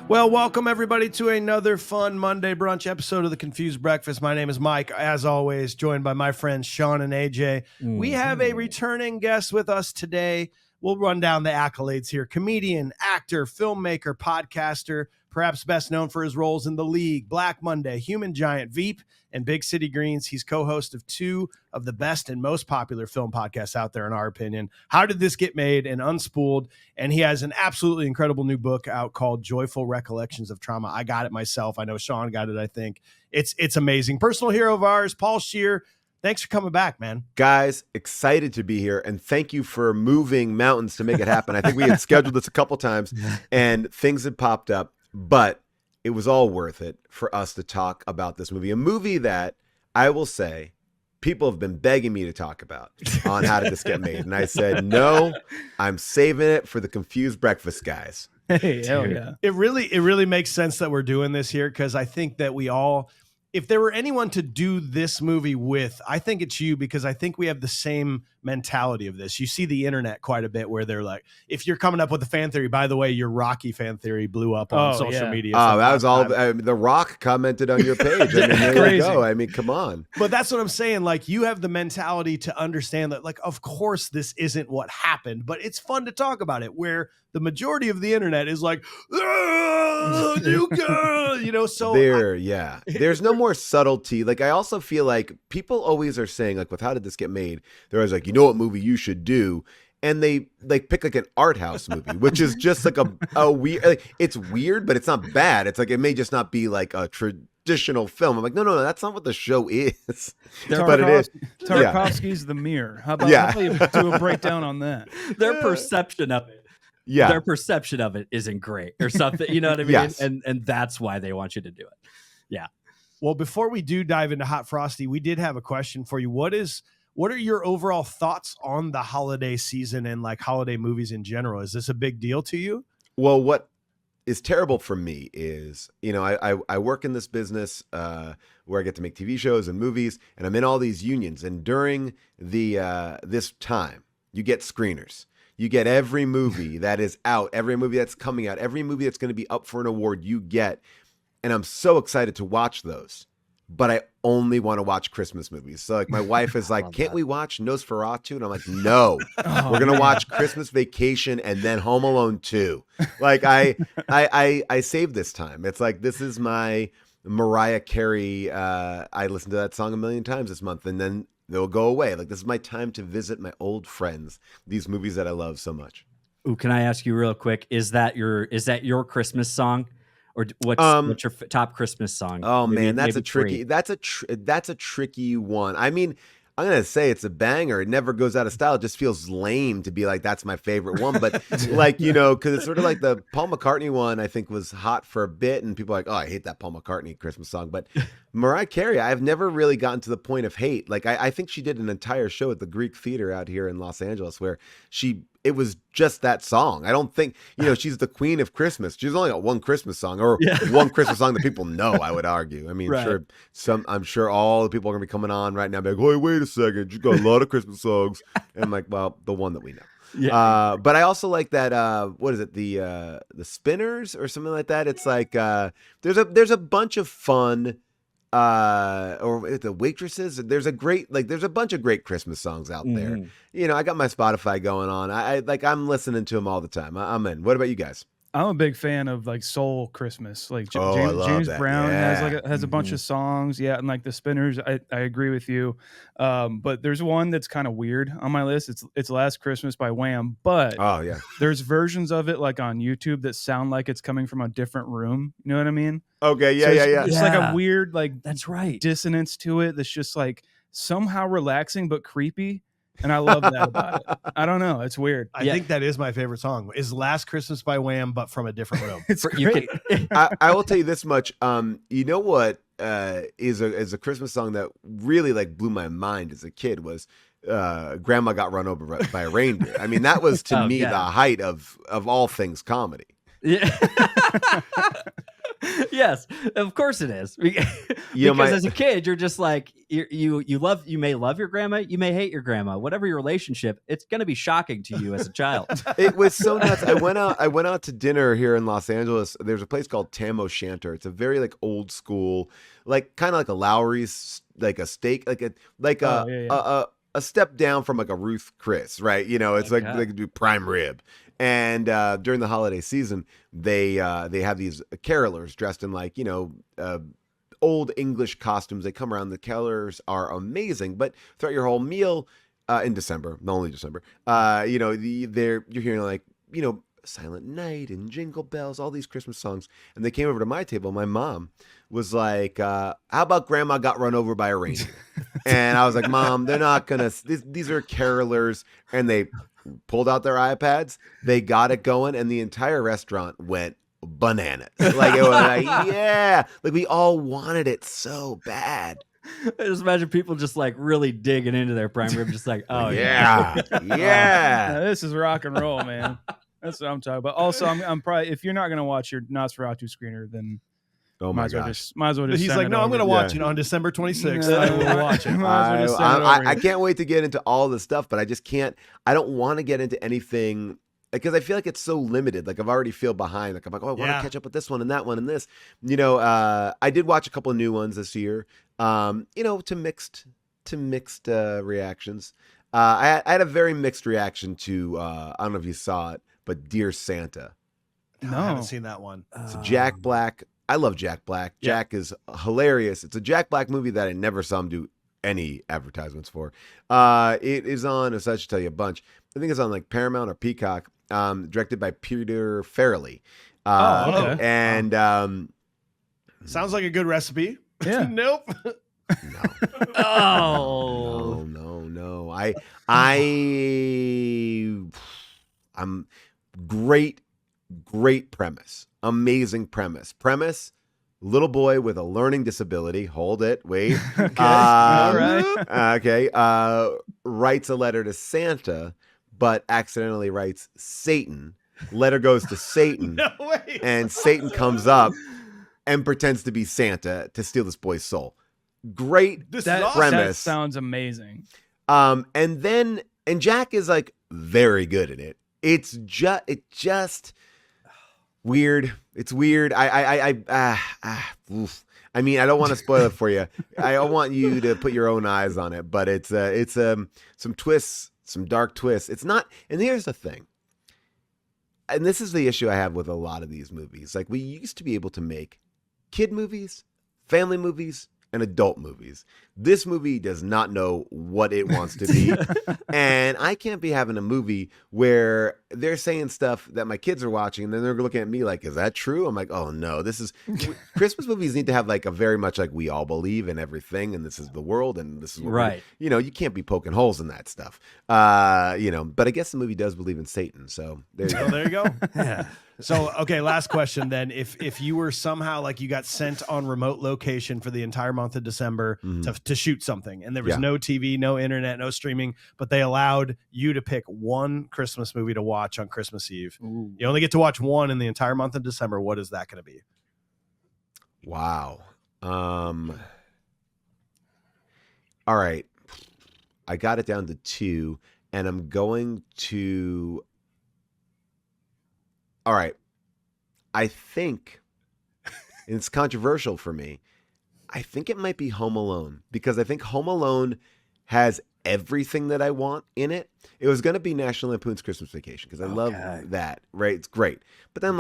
Well, welcome everybody to another fun Monday brunch episode of the Confused Breakfast. My name is Mike, as always, joined by my friends Sean and AJ. We have a returning guest with us today. We'll run down the accolades here. Comedian, actor, filmmaker, podcaster, perhaps best known for his roles in The League, Black Monday, Human Giant, Veep, and Big City Greens. He's co-host of two of the best and most popular film podcasts out there, in our opinion. How Did This Get Made and Unspooled? And he has an absolutely incredible new book out called Joyful Recollections of Trauma. I got it myself. I know Sean got it, I think. It's amazing. Personal hero of ours, Paul Scheer. Thanks for coming back, man. Guys, excited to be here, and thank you for moving mountains to make it happen. I think we had scheduled this a couple times, and things had popped up, but it was all worth it for us to talk about this movie. A movie that I will say people have been begging me to talk about on How Did This Get Made? And I said, no, I'm saving it for the Confused Breakfast guys. Hey, hell yeah. It really makes sense that we're doing this here, because I think that we all, if there were anyone to do this movie with, I think it's you, because I think we have the same mentality of this. You see the internet quite a bit where they're like, if you're coming up with a fan theory, by the way, your Rocky fan theory blew up on social media. Oh, that was all. The Rock commented on your page. I mean, there you go. I mean, come on. But that's what I'm saying. Like, you have the mentality to understand that, like, of course, this isn't what happened, but it's fun to talk about it, where the majority of the internet is like, you know, so there's no more subtlety. Like, I also feel like people always are saying, like, with How Did This Get Made? They're always like, you know what movie you should do? And they like pick like an art house movie, which is just like a weird, like, it's weird, but it's not bad. It's like, it may just not be like a traditional film. I'm like, no, that's not what the show is. But it is. Tarkovsky's The Mirror. How about you do a breakdown on that? Their perception of it. Yeah. Their perception of it isn't great or something. You know what I mean? Yes. And that's why they want you to do it. Yeah. Well, before we do dive into Hot Frosty, we did have a question for you. What are your overall thoughts on the holiday season and like holiday movies in general? Is this a big deal to you? Well, what is terrible for me is, you know, I work in this business where I get to make TV shows and movies, and I'm in all these unions. And during the this time, you get screeners. You get every movie that is out, every movie that's coming out, every movie that's going to be up for an award you get. And I'm so excited to watch those. But I only want to watch Christmas movies. So like my wife is like, can't we watch Nosferatu? And I'm like, no, we're going to watch Christmas Vacation and then Home Alone 2. Like I saved this time. It's like, this is my Mariah Carey. I listened to that song a million times this month, and then they'll go away. Like, this is my time to visit my old friends, these movies that I love so much. Ooh, can I ask you real quick? Is that your Christmas song? Or what's your top Christmas song? Oh, man, that's a tricky one. I mean, I'm going to say it's a banger. It never goes out of style. It just feels lame to be like, that's my favorite one. But like, you know, because it's sort of like the Paul McCartney one, I think, was hot for a bit. And people are like, oh, I hate that Paul McCartney Christmas song. But Mariah Carey, I've never really gotten to the point of hate. Like, I think she did an entire show at the Greek Theater out here in Los Angeles where it was just that song. I don't think, you know, she's the queen of Christmas. She's only got one Christmas song, or one Christmas song that people know, I would argue. I mean, right. I'm sure all the people are going to be coming on right now and be like, oh, wait a second, you got a lot of Christmas songs. And I'm like, well, the one that we know. Yeah. But I also like that, what is it, the Spinners or something like that? It's like, there's a bunch of fun, or the Waitresses. There's a bunch of great Christmas songs out there. You know, I got my Spotify going on. I'm listening to them all the time. I'm in. What about you guys? I'm a big fan of like soul Christmas. Like James Brown has a bunch of songs. Yeah, and like the Spinners, I agree with you. But there's one that's kind of weird on my list. It's Last Christmas by Wham. But there's versions of it like on YouTube that sound like it's coming from a different room. You know what I mean? Okay, yeah. It's like a weird that's right dissonance to it that's just like somehow relaxing but creepy. And I love that about it. I don't know. It's weird. I think that is my favorite song. Is Last Christmas by Wham, but from a different room. It's great. I will tell you this much. You know what is a Christmas song that really like blew my mind as a kid was Grandma Got Run Over by a Reindeer. I mean, that was to me the height of all things comedy. Yeah. Yes, of course it is. Because as a kid, you're just like you may love your grandma, you may hate your grandma. Whatever your relationship, it's going to be shocking to you as a child. It was so nuts. I went out to dinner here in Los Angeles. There's a place called Tam O'Shanter. It's a very like old school, like kind of like a Lowry's, like a steak, a step down from like a Ruth Chris, right? It's like they do prime rib. And during the holiday season, they have these carolers dressed in like old English costumes. They come around. The carolers are amazing, but throughout your whole meal in December, not only December, you're hearing like Silent Night and Jingle Bells, all these Christmas songs. And they came over to my table. My mom was like, "How about Grandma got run over by a reindeer?" And I was like, "Mom, they're not gonna. These are carolers," and they pulled out their iPads, they got it going, and the entire restaurant went bananas. Like it was like, yeah, like we all wanted it so bad. I just imagine people just like really digging into their prime rib, just like, oh yeah. This is rock and roll, man. That's what I'm talking about. Also, I'm probably, if you're not gonna watch your Nosferatu screener, then oh my gosh, might as well just. He's like, no, I'm gonna watch it on December 26th. I will watch it. I can't wait to get into all the stuff, but I just can't. I don't want to get into anything because I feel like it's so limited. Like I've already feel behind. Like I'm like, oh, I want to catch up with this one and that one and this. I did watch a couple of new ones this year. To mixed reactions. I had a very mixed reaction to. I don't know if you saw it, but Dear Santa. No, I haven't seen that one. It's Jack Black. I love Jack Black. Jack is hilarious. It's a Jack Black movie that I never saw him do any advertisements for. It is on, so I should tell you a bunch. I think it's on like Paramount or Peacock, directed by Peter Farrelly. Okay. And sounds like a good recipe. Yeah. Nope. No. No. I'm great premise. Amazing premise. Little boy with a learning disability. Hold it. Wait. Okay. All right. Okay. Writes a letter to Santa, but accidentally writes Satan. Letter goes to Satan. No way. And Satan comes up and pretends to be Santa to steal this boy's soul. Great premise. That sounds amazing. And Jack is like very good at it. It's just weird. It's weird. I mean, I don't want to spoil it for you. I want you to put your own eyes on it, but it's some twists, some dark twists. It's not, and here's the thing. And this is the issue I have with a lot of these movies. Like we used to be able to make kid movies, family movies, and adult movies. This movie does not know what it wants to be. And I can't be having a movie where they're saying stuff that my kids are watching and then they're looking at me like, is that true? I'm like, oh no, Christmas movies need to have like a very much like we all believe in everything and this is the world and this is what right. You can't be poking holes in that stuff. But I guess the movie does believe in Satan. So there you go. There you go. Yeah. So, okay, last question then. If you were somehow like you got sent on remote location for the entire month of December to shoot something and there was no TV, no internet, no streaming, but they allowed you to pick one Christmas movie to watch on Christmas Eve. Ooh. You only get to watch one in the entire month of December. What is that going to be? Wow. All right. I got it down to 2 and I'm going to... All right. I think, and it's controversial for me, I think it might be Home Alone because I think Home Alone has everything that I want in it. It was going to be National Lampoon's Christmas Vacation because I love that, right? It's great. But then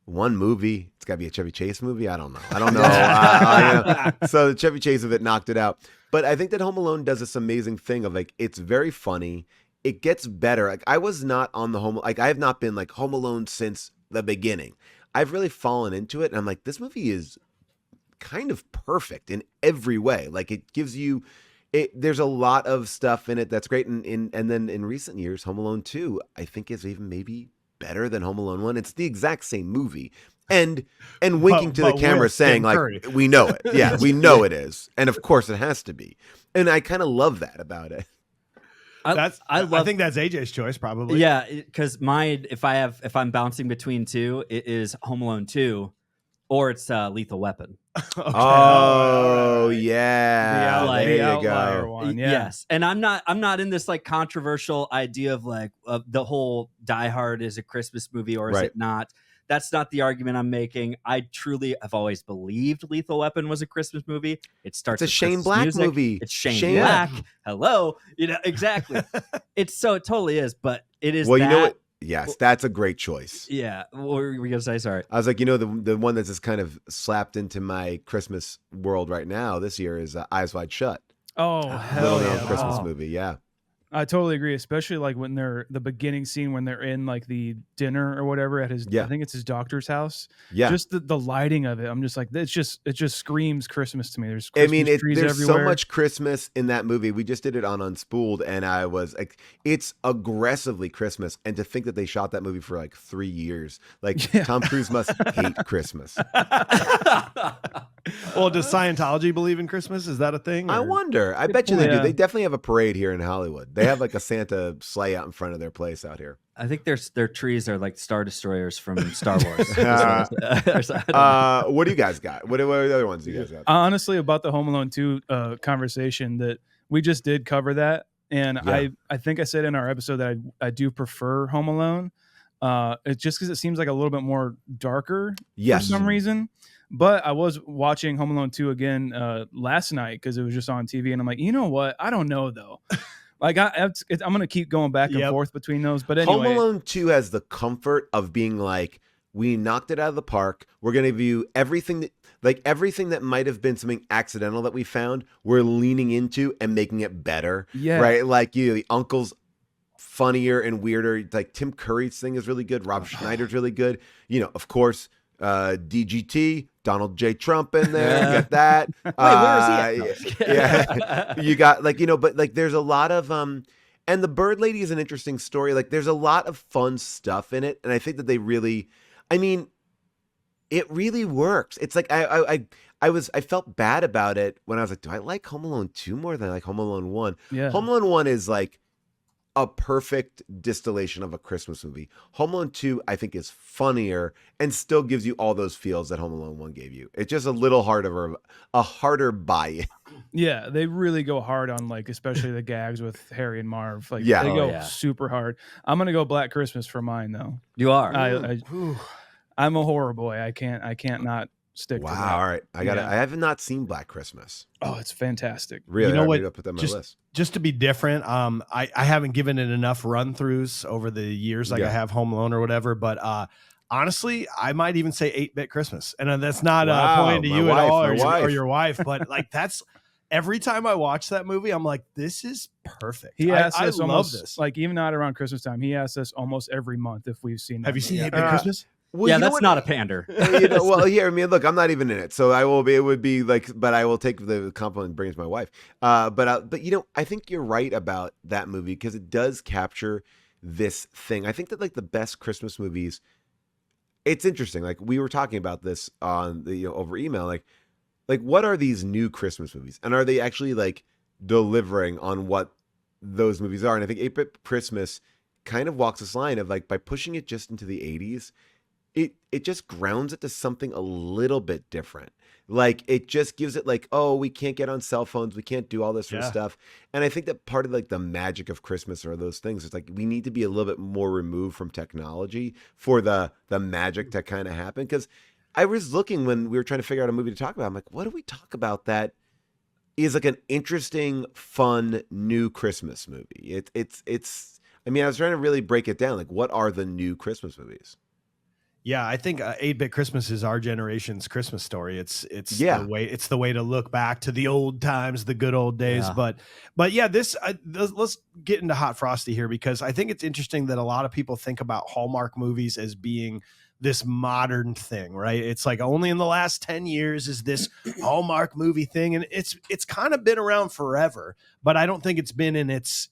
one movie, it's got to be a Chevy Chase movie. I don't know. So the Chevy Chase of it knocked it out. But I think that Home Alone does this amazing thing of like, it's very funny. It gets better. Like I was not on the I have not been like Home Alone since the beginning. I've really fallen into it. And I'm like, this movie is kind of perfect in every way. Like it gives you, there's a lot of stuff in it that's great. And then in recent years, Home Alone 2, I think is even maybe better than Home Alone 1. It's the exact same movie. And winking to the camera saying like, we know it. Yeah, we know it is. And of course it has to be. And I kind of love that about it. I think that's AJ's choice, probably. Yeah, because mine, if I'm bouncing between two, it is Home Alone 2, Or it's Lethal Weapon. Okay. Oh, yeah. The There you outlier go. one. Yeah. Yes, and I'm not in this like controversial idea of like the whole Die Hard is a Christmas movie or is Right. it not. That's not the argument I'm making. I truly have always believed Lethal Weapon was a Christmas movie. It starts It's a with Shane Christmas Black music. movie. It's Shane Black. Hello, exactly. It totally is, but it is. Well, you know what? Yes, that's a great choice. Yeah. What were we gonna say? Sorry. I was like, the one that's just kind of slapped into my Christmas world right now this year is Eyes Wide Shut. Oh, hell Little known yeah. Christmas movie. Yeah. I totally agree, especially like when they're the beginning scene when they're in like the dinner or whatever at his, I think it's his doctor's house. Yeah. Just the lighting of it. I'm just like, it just screams Christmas to me. There's Christmas trees there's everywhere. so much Christmas in that movie. We just did it on Unspooled, and I was like, it's aggressively Christmas. And to think that they shot that movie for like 3 years, like Tom Cruise must hate Christmas. Well, does Scientology believe in Christmas? Is that a thing? I wonder. I bet you they do. Yeah. They definitely have a parade here in Hollywood. They have like a Santa sleigh out in front of their place out here. I think their trees are like Star Destroyers from Star Wars. What do you guys got? What are the other ones you guys got? Honestly, about the Home Alone 2 conversation, that we just did cover that. And I think I said in our episode that I do prefer Home Alone. It's just because it seems like a little bit more darker for some reason. But I was watching Home Alone 2 again last night because it was just on TV. And I'm like, you know what? I don't know, though. Like I'm going to keep going back and forth between those. But anyway, Home Alone 2 has the comfort of being like, we knocked it out of the park. We're going to view everything that might have been something accidental that we found. We're leaning into and making it better. Yeah. Right. Like the uncle's funnier and weirder. Like Tim Curry's thing is really good. Rob Schneider's really good. Of course, DGT, Donald J. Trump in there. Get that. Wait, where is he at? Yeah. You got but like there's a lot of and the Bird Lady is an interesting story. Like there's a lot of fun stuff in it, and I think that they really, it really works. It's like I felt bad about it when I was like, do I like Home Alone 2 more than I like Home Alone 1? Yeah. Home Alone 1 is like a perfect distillation of a Christmas movie. Home Alone 2, I think, is funnier and still gives you all those feels that Home Alone 1 gave you. It's just a little harder buy-in. Yeah, they really go hard on like, especially the gags with Harry and Marv. Like, they go super hard. I'm gonna go Black Christmas for mine though. You are. I'm a horror boy. I can't not stick to that. Wow. All right. I have not seen Black Christmas. Oh, it's fantastic. Really? You know what? I'll put that on my list. Just to be different, I haven't given it enough run-throughs over the years, like I have Home Alone or whatever, but honestly, I might even say 8-Bit Christmas. And that's not pointing to you at all or your wife, but like that's every time I watch that movie, I'm like, this is perfect. He asks us love almost, this. like even not around Christmas time, he asks us almost every month if we've seen that. Have you seen movie. 8-Bit Christmas? Well, that's not a pander. Well, here, look, I'm not even in it, so it would be like, but I will take the compliment and bring it to my wife. But I think you're right about that movie because it does capture this thing. I think that like the best Christmas movies, it's interesting. Like we were talking about this on the over email, like what are these new Christmas movies, and are they actually like delivering on what those movies are? And I think 8-Bit Christmas kind of walks this line of like by pushing it just into the 80s. It just grounds it to something a little bit different. Like it just gives it like, oh, we can't get on cell phones. We can't do all this sort of stuff. And I think that part of like the magic of Christmas are those things. It's like we need to be a little bit more removed from technology for the magic to kind of happen. Because I was looking when we were trying to figure out a movie to talk about. I'm like, what do we talk about that is like an interesting, fun, new Christmas movie? It's. I was trying to really break it down. Like, what are the new Christmas movies? Yeah, I think 8-Bit Christmas is our generation's Christmas story. It's the way to look back to the old times, the good old days. Yeah. But yeah, let's get into Hot Frosty here because I think it's interesting that a lot of people think about Hallmark movies as being this modern thing, right? It's like only in the last 10 years is this Hallmark movie thing, and it's kind of been around forever, but I don't think it's been in its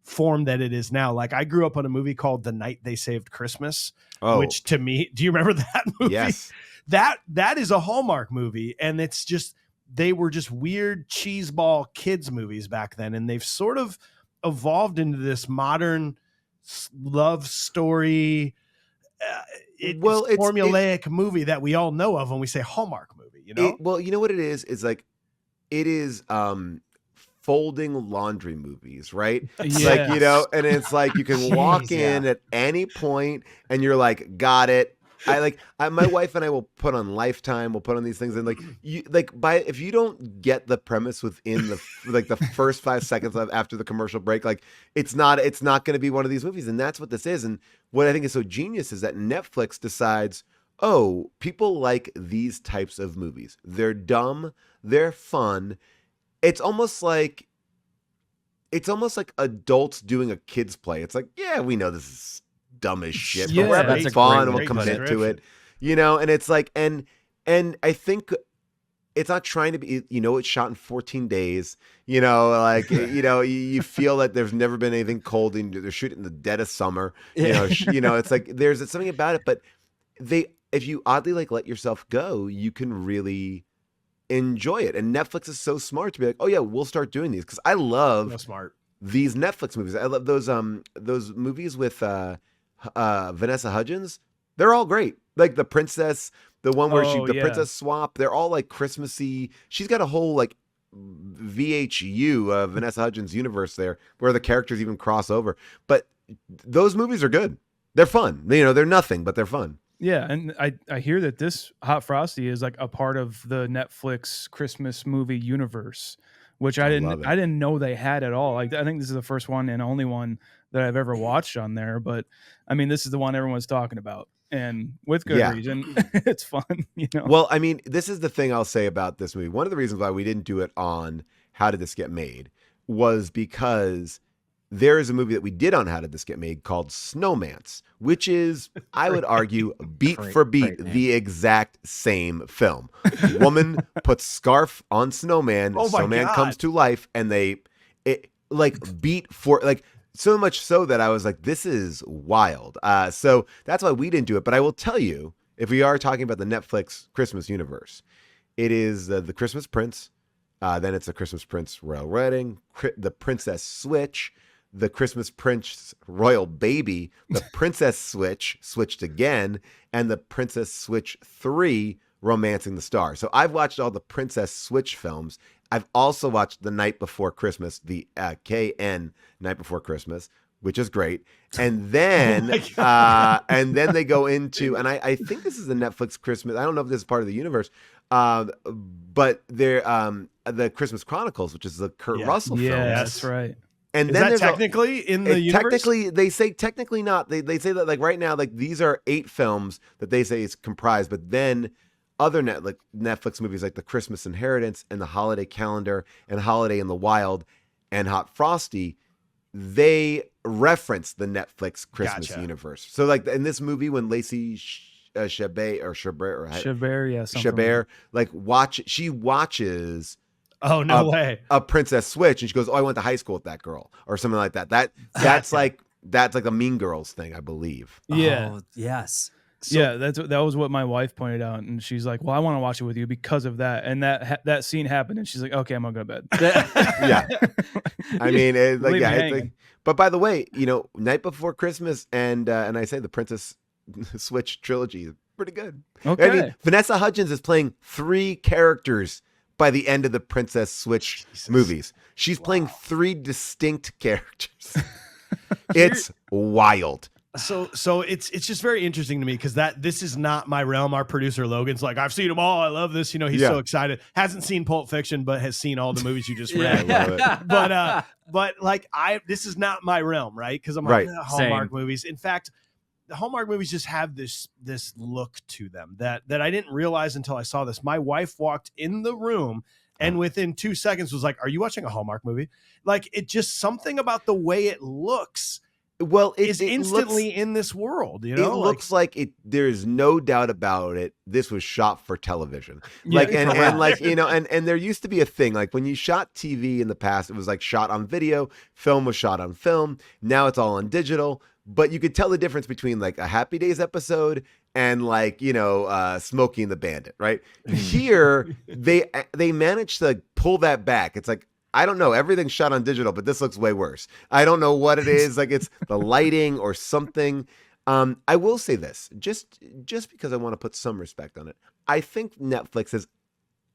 form that it is now. Like I grew up on a movie called The Night They Saved Christmas, which to me, do you remember that movie? Yes. That is a Hallmark movie, and it's just they were just weird cheeseball kids movies back then, and they've sort of evolved into this modern love story. it's formulaic movie that we all know of when we say Hallmark movie, you know? Well, you know what it is? It's like, it is folding laundry movies, right? Yes. Like, you know, and it's like you can walk in at any point and you're like, got it. My wife and I will put on Lifetime. We'll put on these things, and if you don't get the premise within the first 5 seconds after the commercial break, like it's not going to be one of these movies, and that's what this is. And what I think is so genius is that Netflix decides, oh, people like these types of movies. They're dumb, they're fun. It's almost like adults doing a kids play. It's like, yeah, we know this is dumb as shit, but we're having fun and we'll commit to it, you know. And it's like, and I think it's not trying to be, you know, it's shot in 14 days, you know, like, you know, you feel that there's never been anything cold, and they're shooting in the dead of summer, you know, it's like there's something about it. But if you oddly let yourself go, you can really enjoy it. And Netflix is so smart to be like, oh yeah, we'll start doing these, because I love these Netflix movies. I love those movies with Vanessa Hudgens. They're all great. Like the princess, the one where princess swap. They're all like Christmassy. She's got a whole like VHU Vanessa Hudgens universe there, where the characters even cross over. But those movies are good. They're fun. You know, they're nothing, but they're fun. Yeah, and I hear that this Hot Frosty is like a part of the Netflix Christmas movie universe, which I didn't know they had at all. Like, I think this is the first one and only one that I've ever watched on there. But I mean, this is the one everyone's talking about, and with good reason. It's fun, you know. Well, I mean, this is the thing I'll say about this movie. One of the reasons why we didn't do it on How Did This Get Made was because there is a movie that we did on How Did This Get Made called Snowman, which is, I would argue, beat for beat, the exact same film. Woman puts scarf on Snowman, Snowman comes to life, and beat for, like, so much so that I was like, this is wild. So that's why we didn't do it. But I will tell you, if we are talking about the Netflix Christmas universe, it is the Christmas Prince, then it's the Christmas Prince Royal Wedding, the Princess Switch, the Christmas Prince Royal Baby, the Princess Switch, Switched Again, and the Princess Switch 3, Romancing the Star. So I've watched all the Princess Switch films. I've also watched The Night Before Christmas, the KN Night Before Christmas, which is great. And then they go into, and I think this is the Netflix Christmas. I don't know if this is part of the universe, but they're the Christmas Chronicles, which is the Kurt Russell film. Yeah, that's right. And is then that technically in the universe? Technically, they say technically not. They say that, like, right now, like, these are 8 films that they say is comprised, but then other Netflix movies like The Christmas Inheritance and The Holiday Calendar and Holiday in the Wild and Hot Frosty, they reference the Netflix Christmas universe. So, like, in this movie, when Lacey Chabert, like, she watches. Oh, no way. A Princess Switch, and she goes, oh, I went to high school with that girl, or something like that. That's like a Mean Girls thing, I believe. Yeah. Oh, yes. So, yeah, that was what my wife pointed out, and she's like, well, I want to watch it with you because of that. And that scene happened, and she's like, okay, I'm gonna go to bed. Yeah. I mean, but by the way, you know, Night Before Christmas and I say the Princess Switch trilogy is pretty good. Okay. I mean, Vanessa Hudgens is playing 3 characters by the end of the Princess Switch movies. She's playing 3 distinct characters. It's wild. So it's just very interesting to me, because this is not my realm. Our producer Logan's like, I've seen them all. I love this. You know, he's so excited. Hasn't seen Pulp Fiction, but has seen all the movies you just read. I love it. But like this is not my realm, right? Because I'm like, Hallmark movies. In fact, the Hallmark movies just have this look to them that I didn't realize until I saw this. My wife walked in the room and within 2 seconds was like, are you watching a Hallmark movie? Like, it just, something about the way it looks is instantly in this world, you know? It looks like it. There's no doubt about it. This was shot for television. Like, and like, you know, and there used to be a thing, like, when you shot TV in the past, it was like shot on video, film was shot on film. Now it's all on digital. But you could tell the difference between, like, a Happy Days episode and, like, you know, Smokey and the Bandit, right? Here, they managed to pull that back. It's like, I don't know, everything's shot on digital, but this looks way worse. I don't know what it is. Like, it's the lighting or something. I will say this, just because I want to put some respect on it. I think Netflix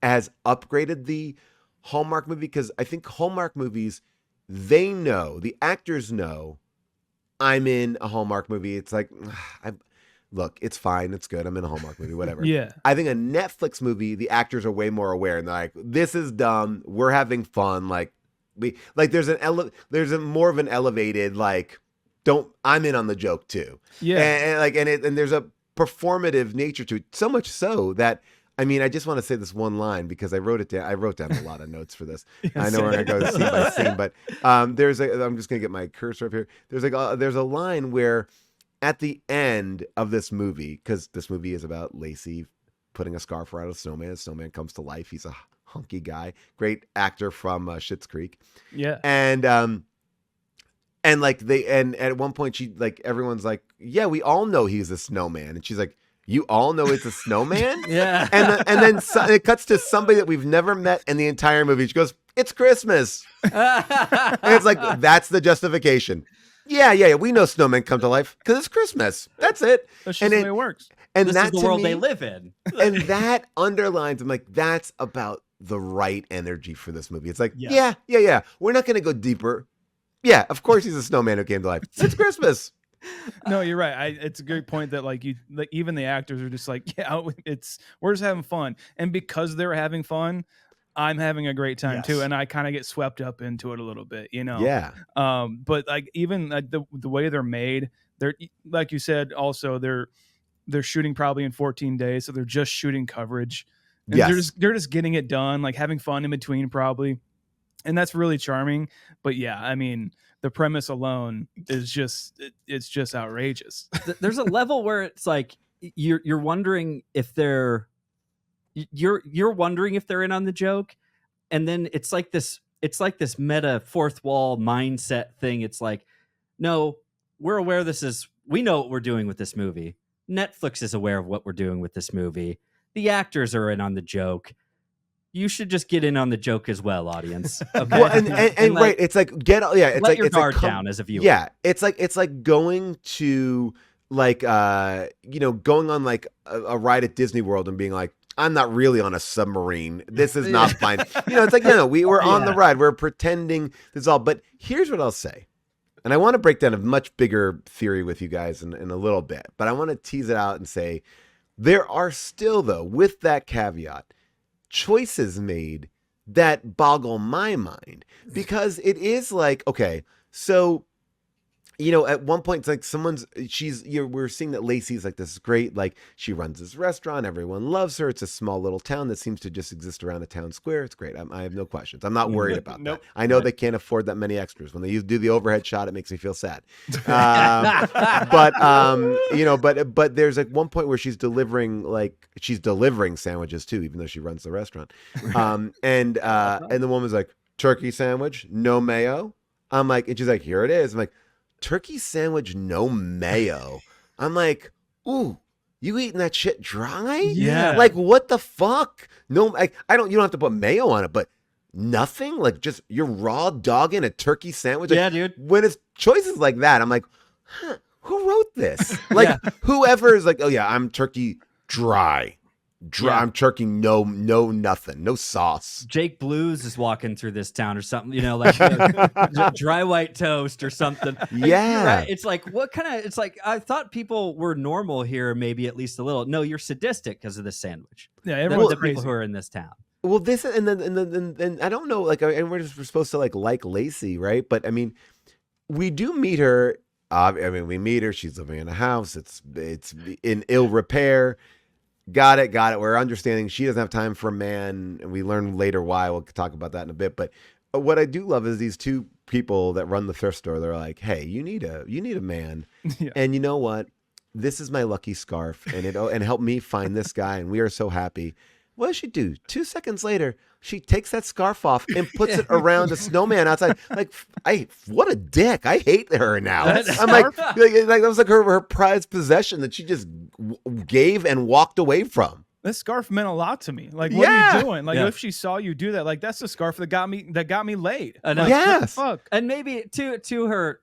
has upgraded the Hallmark movie, because I think Hallmark movies, they know, the actors know, I'm in a Hallmark movie. It's like, look, it's fine, it's good, I'm in a Hallmark movie, whatever. Yeah. I think a Netflix movie, the actors are way more aware, and they're like, this is dumb, we're having fun, like there's a more of an elevated, like, I'm in on the joke too. Yeah. And there's a performative nature to it, so much so that, I mean, I just want to say this one line because I wrote it down. I wrote down a lot of notes for this. I know we're going to go scene by scene, but I'm just going to get my cursor up here. There's a line where at the end of this movie, because this movie is about Lacey putting a scarf around a snowman. Snowman comes to life. He's a hunky guy, great actor from Schitt's Creek. Yeah. And at one point she, like, everyone's like, yeah, we all know he's a snowman, and she's like, you all know it's a snowman? Yeah. And then it cuts to somebody that we've never met in the entire movie. She goes, it's Christmas. And it's like, that's the justification. Yeah. We know snowmen come to life because it's Christmas. That's it. That's just the way it works. And this that, is the to world me, they live in. And that underlines, I'm like, that's about the right energy for this movie. It's like, Yes. yeah. We're not going to go deeper. Yeah, of course he's a snowman who came to life. It's Christmas. No, you're right. It's a good point that even the actors are just like, yeah, we're just having fun, and because they're having fun, I'm having a great time too, and I kind of get swept up into it a little bit, you know. Yeah. But like even the way they're made, they're, like you said, also they're shooting probably in 14 days, so they're just shooting coverage. And they're just getting it done, like having fun in between probably, and that's really charming. But yeah, I mean, the premise alone is it's just outrageous. There's a level where it's like you're wondering if you're wondering if they're in on the joke, and then it's like this meta fourth wall mindset thing. It's like, no, we're aware we know what we're doing with this movie. Netflix is aware of what we're doing with this movie. The actors are in on the joke. You should just get in on the joke as well, audience. Okay? Well, and like, right, it's like let like your guard down as a viewer. Yeah, it's like going to going on like a ride at Disney World and being like, I'm not really on a submarine. This is not fine. It's like, no, we're on the ride. We're pretending this is all. But here's what I'll say. And I want to break down a much bigger theory with you guys in a little bit. But I want to tease it out and say there are still, though, with that caveat, choices made that boggle my mind, because it is like, okay, so at one point it's like we're seeing that Lacey's like this great, like, she runs this restaurant, everyone loves her, it's a small little town that seems to just exist around a town square. It's great. I have no questions. I'm not worried about that. I know they can't afford that many extras. When they do the overhead shot, it makes me feel sad. But there's like one point where she's delivering sandwiches too, even though she runs the restaurant. And the woman's like, turkey sandwich, no mayo. I'm like, and she's like, here it is. I'm like, turkey sandwich, no mayo. I'm like, ooh, you eating that shit dry? Yeah. Like, what the fuck? No, you don't have to put mayo on it, but nothing? Like, just you're raw dogging a turkey sandwich? Yeah, like, dude. When it's choices like that, I'm like, who wrote this? Like, whoever is like, oh yeah, I'm turkey dry. Yeah. I'm turkey, no nothing, no sauce. Jake Blues is walking through this town or something, like dry white toast or something. Yeah. Right? It's like, it's like, I thought people were normal here, maybe at least a little. No, you're sadistic because of this sandwich. Yeah, everyone's the people who are in this town. Well, this and then I don't know, like, and we're supposed to like Lacey, right? But I mean, we do meet her. We meet her. She's living in a house. It's in ill repair. Got it. We're understanding she doesn't have time for a man, and we learn later why. We'll talk about that in a bit. But what I do love is these two people that run the thrift store. They're like, "Hey, you need a man, and you know what? This is my lucky scarf, and help me find this guy." And we are so happy. What does she do? 2 seconds later, she takes that scarf off and puts it around a snowman outside. Like, what a dick! I hate her now. I'm like that was like her prized possession that she just gave and walked away from. This scarf meant a lot to me. Like, what are you doing? Like, if she saw you do that, like, that's the scarf that got me laid. Like, yes. Fuck. And maybe to her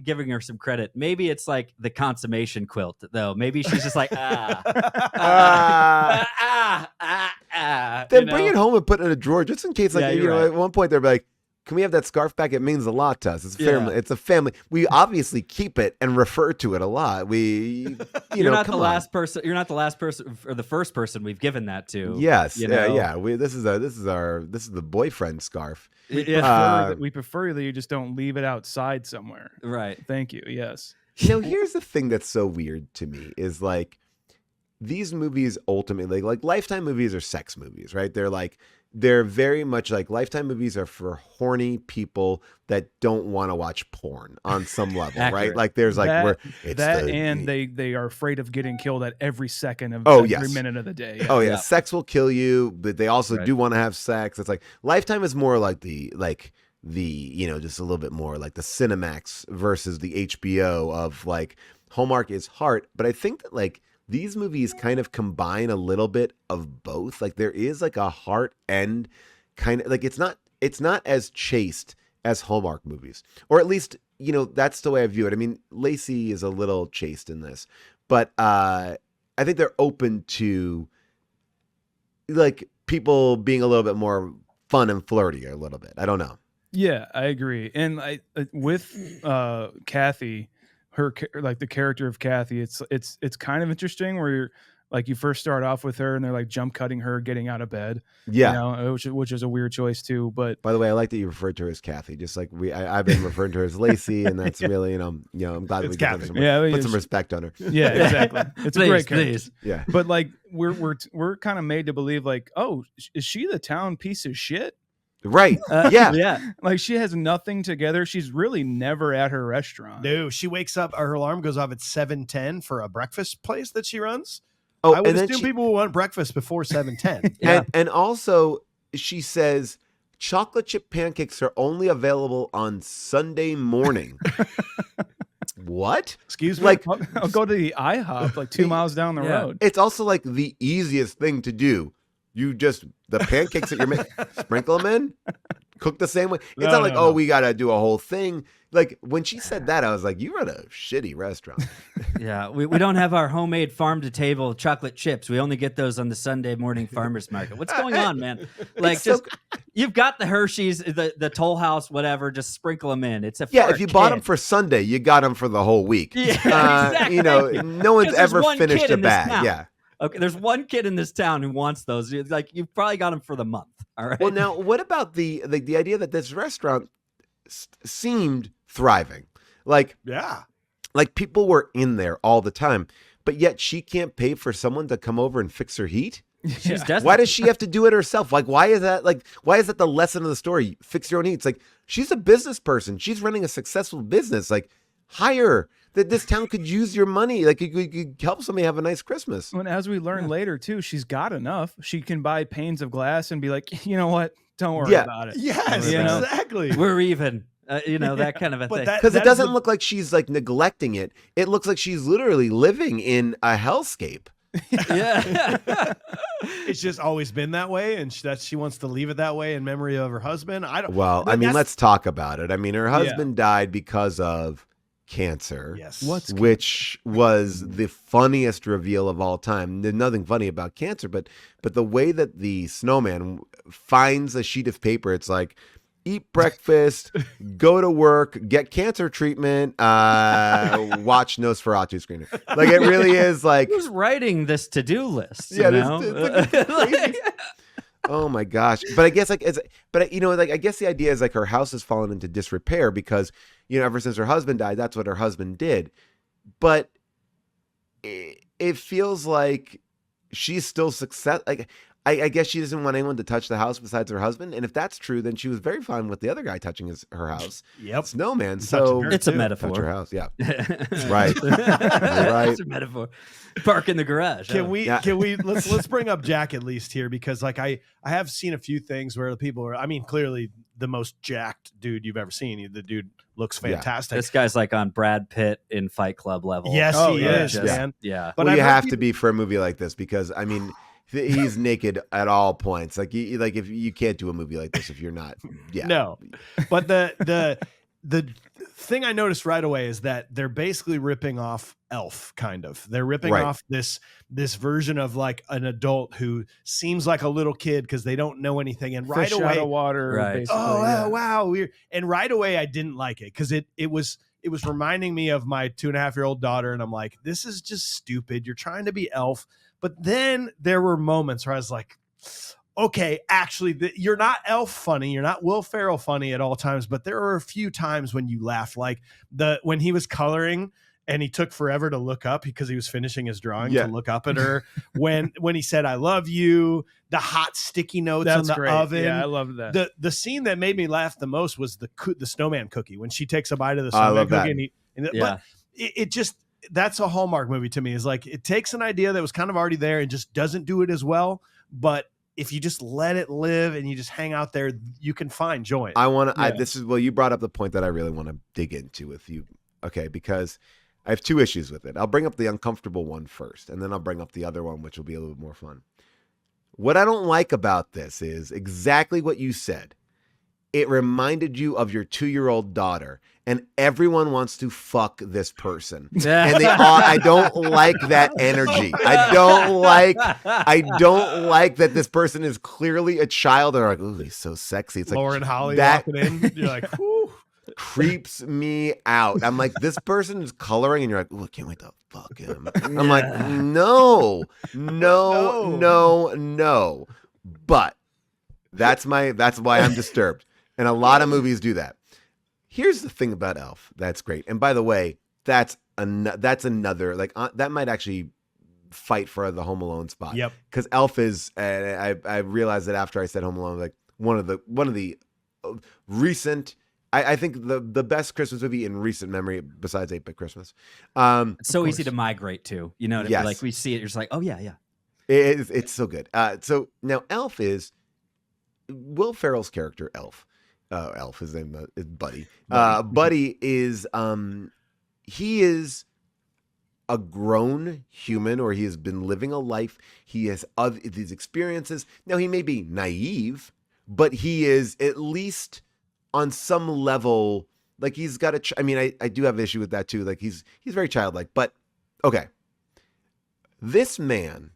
giving her some credit. Maybe it's like the consummation quilt, though. Maybe she's just like, Then bring it home and put it in a drawer just in case. Like at one point they're like, can we have that scarf back? It means a lot to us. It's a family. It's a family. We obviously keep it and refer to it a lot. You're not the last person or the first person we've given that to. Yes. Yeah. This is the boyfriend scarf. We prefer that you just don't leave it outside somewhere. Right. Thank you. Yes. Here's the thing that's so weird to me is like these movies ultimately, like Lifetime movies are sex movies, right? They're very much like Lifetime movies are for horny people that don't want to watch porn on some level, right? Like there's like they are afraid of getting killed at every second of every minute of the day. Yeah. Sex will kill you, but they also do want to have sex. It's like Lifetime is more like the just a little bit more like the Cinemax versus the HBO of like Hallmark is heart, but I think that like these movies kind of combine a little bit of both. Like there is like a heart and kind of like it's not as chaste as Hallmark movies, or at least that's the way I view it. I mean, Lacey is a little chaste in this, but I think they're open to like people being a little bit more fun and flirty a little bit. I don't know. Yeah, I agree. And with Kathy, the character of Kathy, it's kind of interesting where you're like you first start off with her and they're like jump cutting her getting out of bed, which is a weird choice too. But by the way, I like that you referred to her as Kathy, just like I've been referring to her as Lacey, and that's really I'm glad we put some respect on her. Yeah, exactly. It's a great character. Yeah, but like we're kind of made to believe like, oh, is she the town piece of shit? Right. Yeah. Like she has nothing together. She's really never at her restaurant. No, she wakes up, her alarm goes off at 7:10 for a breakfast place that she runs. Oh, I would assume people will want breakfast before 7:10. And also she says chocolate chip pancakes are only available on Sunday morning. What? Excuse me? Like I'll go to the IHOP like 2 miles down the road. It's also like the easiest thing to do. You just, the pancakes that you're making, sprinkle them in, cook the same way. It's not like, we got to do a whole thing. Like when she said that, I was like, you run a shitty restaurant. Yeah, we don't have our homemade farm-to-table chocolate chips. We only get those on the Sunday morning farmer's market. What's going on, man? Like you've got the Hershey's, the Toll House, whatever, just sprinkle them in. It's if you bought them for Sunday, you got them for the whole week. Yeah, exactly. No one's ever finished a bag. Yeah. Okay, there's one kid in this town who wants those. Like you've probably got them for the month. All right. Well, now what about the idea that this restaurant seemed thriving? Like people were in there all the time, but yet she can't pay for someone to come over and fix her heat. She's desperate. Why does she have to do it herself? Like, why is that the lesson of the story? Fix your own heat. It's like she's a business person. She's running a successful business. Like, hire her. That this town could use your money. Like you could help somebody have a nice Christmas. And as we learn later too, she's got enough. She can buy panes of glass and be like, you know what? Don't worry about it. Yes, exactly. We're even. That kind of a thing. Because it doesn't look like she's like neglecting it. It looks like she's literally living in a hellscape. Yeah. It's just always been that way, and she wants to leave it that way in memory of her husband. Let's talk about it. I mean, her husband died because of cancer. Yes. Which was the funniest reveal of all time. There's nothing funny about cancer, but the way that the Snowman finds a sheet of paper, it's like, eat breakfast, go to work, get cancer treatment, watch Nosferatu screener. Like it really is like who's writing this to-do list? It's crazy. Oh my gosh. But I guess I guess the idea is like her house has fallen into disrepair because, ever since her husband died, that's what her husband did. But it feels like she's still Like, I guess she doesn't want anyone to touch the house besides her husband. And if that's true, then she was very fine with the other guy touching her house. Yep. Snowman. So it's a metaphor. Touch her house. Yeah. Right. You're right. It's a metaphor. Park in the garage. Can we let's bring up Jack at least here, because like I have seen a few things where the people are, clearly the most jacked dude you've ever seen. The dude looks fantastic. This guy's like on Brad Pitt in Fight Club level. Yes, he is, man. Yeah. But you have to be for a movie like this because he's naked at all points. Like if you can't do a movie like this if you're not. Yeah. No. But the thing I noticed right away is that they're basically ripping off Elf, kind of. They're ripping off this version of like an adult who seems like a little kid because they don't know anything. And right Fish away, out of water, basically. Wow, weird. And right away, I didn't like it because it was reminding me of my 2.5-year-old daughter, and I'm like, this is just stupid. You're trying to be Elf, but then there were moments where I was like, okay, actually, you're not Elf funny. You're not Will Ferrell funny at all times, but there are a few times when you laugh, like when he was coloring and he took forever to look up because he was finishing his drawing to look up at her. when he said, "I love you," the hot sticky notes in the oven. Yeah, I love that. The scene that made me laugh the most was the Snowman cookie when she takes a bite of the Snowman cookie. But it just, that's a Hallmark movie to me. Is like, it takes an idea that was kind of already there and just doesn't do it as well, but if you just let it live and you just hang out there, you can find joy. You brought up the point that I really want to dig into with you. Okay. Because I have two issues with it. I'll bring up the uncomfortable one first, and then I'll bring up the other one, which will be a little bit more fun. What I don't like about this is exactly what you said. It reminded you of your 2-year-old daughter, and everyone wants to fuck this person. And I don't like that energy. I don't like that this person is clearly a child. They're like, "Ooh, he's so sexy." It's Lauren like Holly walking in. You're like, whew. Creeps me out. I'm like, this person is coloring, and you're like, "Ooh, I can't wait to fuck him." I'm like, no. But that's why I'm disturbed. And a lot of movies do that. Here's the thing about Elf that's great. And by the way, that's another, like, that might actually fight for the Home Alone spot. Yep. Because Elf is, I realized that after I said Home Alone, like one of the recent, I think the best Christmas movie in recent memory besides 8-Bit Christmas. It's so easy to migrate to, you know. Yes. Like we see it, you're just like, oh yeah. It's so good. So now Elf is Will Ferrell's character, Elf. Elf, his name is Buddy. Buddy is he is a grown human, or he has been living a life. He has these experiences. Now, he may be naive, but he is at least on some level, like, he's got I do have an issue with that too. Like, he's very childlike, but okay. This snowman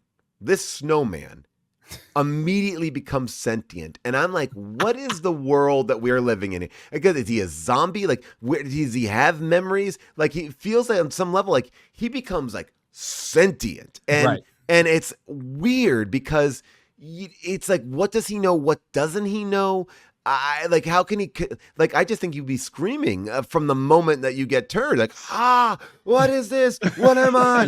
immediately becomes sentient, and I'm like, what is the world that we're living in? Because is he a zombie? Like, does he have memories? Like, he feels like on some level, like he becomes like sentient, and it's weird because it's like, what does he know? What doesn't he know? How can he, like, I just think you'd be screaming from the moment that you get turned, like, what is this? What am I?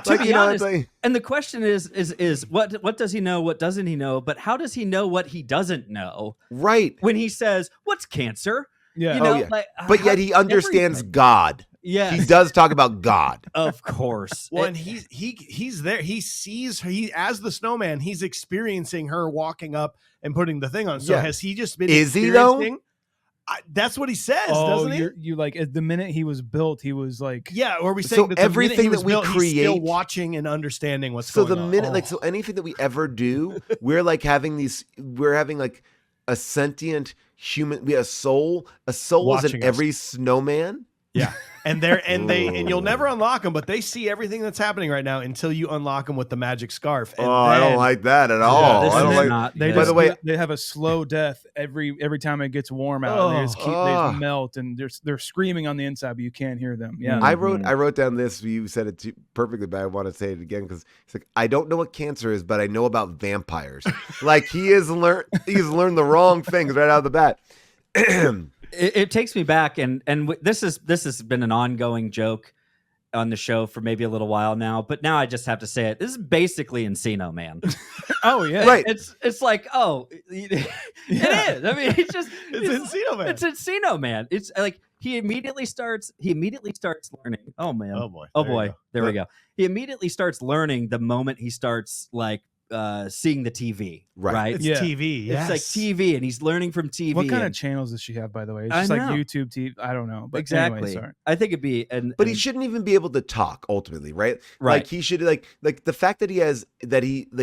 To be honest, and the question is what does he know? What doesn't he know? But how does he know what he doesn't know? Right. When he says, "What's cancer?" Yeah. You know, like, but yet he understands everything. God. Yeah, he does talk about God. Of course. Well, and he's there. He sees her. As the snowman, he's experiencing her walking up and putting the thing on. So has he just been? Is he though? That's what he says, doesn't he? You like, at the minute he was built, he was like, yeah. Or are we saying that everything that we built, create, he's still watching and understanding what's going on? So the minute, so anything that we ever do, we're having like a sentient human. We have a soul. A soul watching is in every snowman. Yeah. And you'll never unlock them, but they see everything that's happening right now until you unlock them with the magic scarf. And I don't like that at all. Yeah, I don't like. By the way, they have a slow death every time it gets warm out. They just melt, and they're screaming on the inside, but you can't hear them. Yeah, I wrote down this. You said it perfectly, but I want to say it again because it's like, I don't know what cancer is, but I know about vampires. Like, he's learned the wrong things right out of the bat. It takes me back, and this has been an ongoing joke on the show for maybe a little while now, but now I just have to say it. This is basically Encino Man. Oh yeah, right. It's like, it is. I mean, it's Encino Man. It's Encino Man. It's like he immediately starts learning. Oh man. Oh boy. There we go. He immediately starts learning the moment he starts like seeing the TV, right? It's TV. Yes. It's like TV, and he's learning from TV. What kind of channels does she have, by the way? It's just like YouTube TV. I don't know. But exactly. Anyway, sorry. I think it'd be, but he shouldn't even be able to talk ultimately, right? Right. Like, he should like the fact that he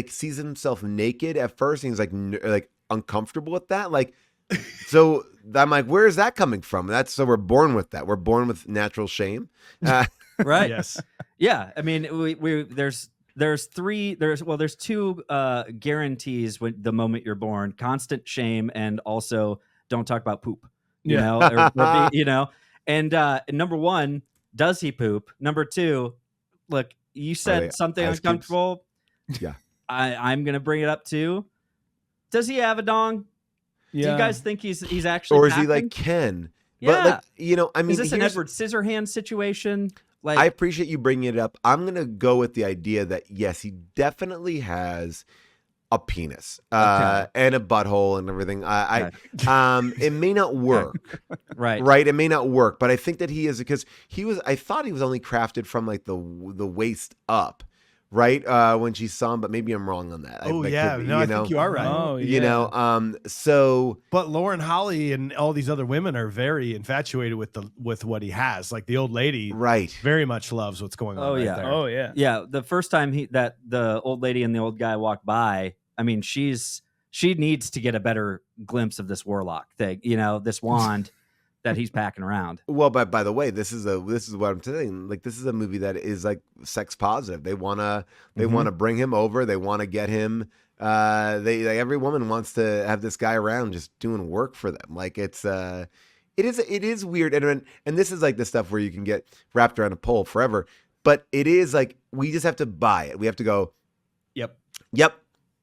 sees himself naked at first, and he's like uncomfortable with that. Like, So I'm like, where is that coming from? So we're born with that. We're born with natural shame. Right. Yes. Yeah. I mean, there's two guarantees when the moment you're born: constant shame, and also don't talk about poop. You know, and number one, does he poop? Number two, look, you said something uncomfortable. Yeah. I'm gonna bring it up too. Does he have a dong? Yeah. Do you guys think he's actually, or is he like Ken? Yeah. But I mean, is this an Edward Scissorhands situation? Like, I appreciate you bringing it up. I'm gonna go with the idea that yes, he definitely has a penis and a butthole and everything. It may not work, right? It may not work, but I think that he is, because I thought he was only crafted from like the waist up, right? When she saw him, but maybe I'm wrong on that. I think you are right. Oh, yeah. But Lauren Holly and all these other women are very infatuated with what he has. Like the old lady, right? Very much loves what's going on. There. Oh yeah. Yeah. The first time the old lady and the old guy walked by, I mean, she needs to get a better glimpse of this warlock thing, this wand that he's packing around. Well, but by the way, this is what I'm saying. Like, this is a movie that is like sex positive. They wanna bring him over. They want to get him. Every woman wants to have this guy around, just doing work for them. Like, it is weird, and this is like the stuff where you can get wrapped around a pole forever. But it is like, we just have to buy it. We have to go, yep.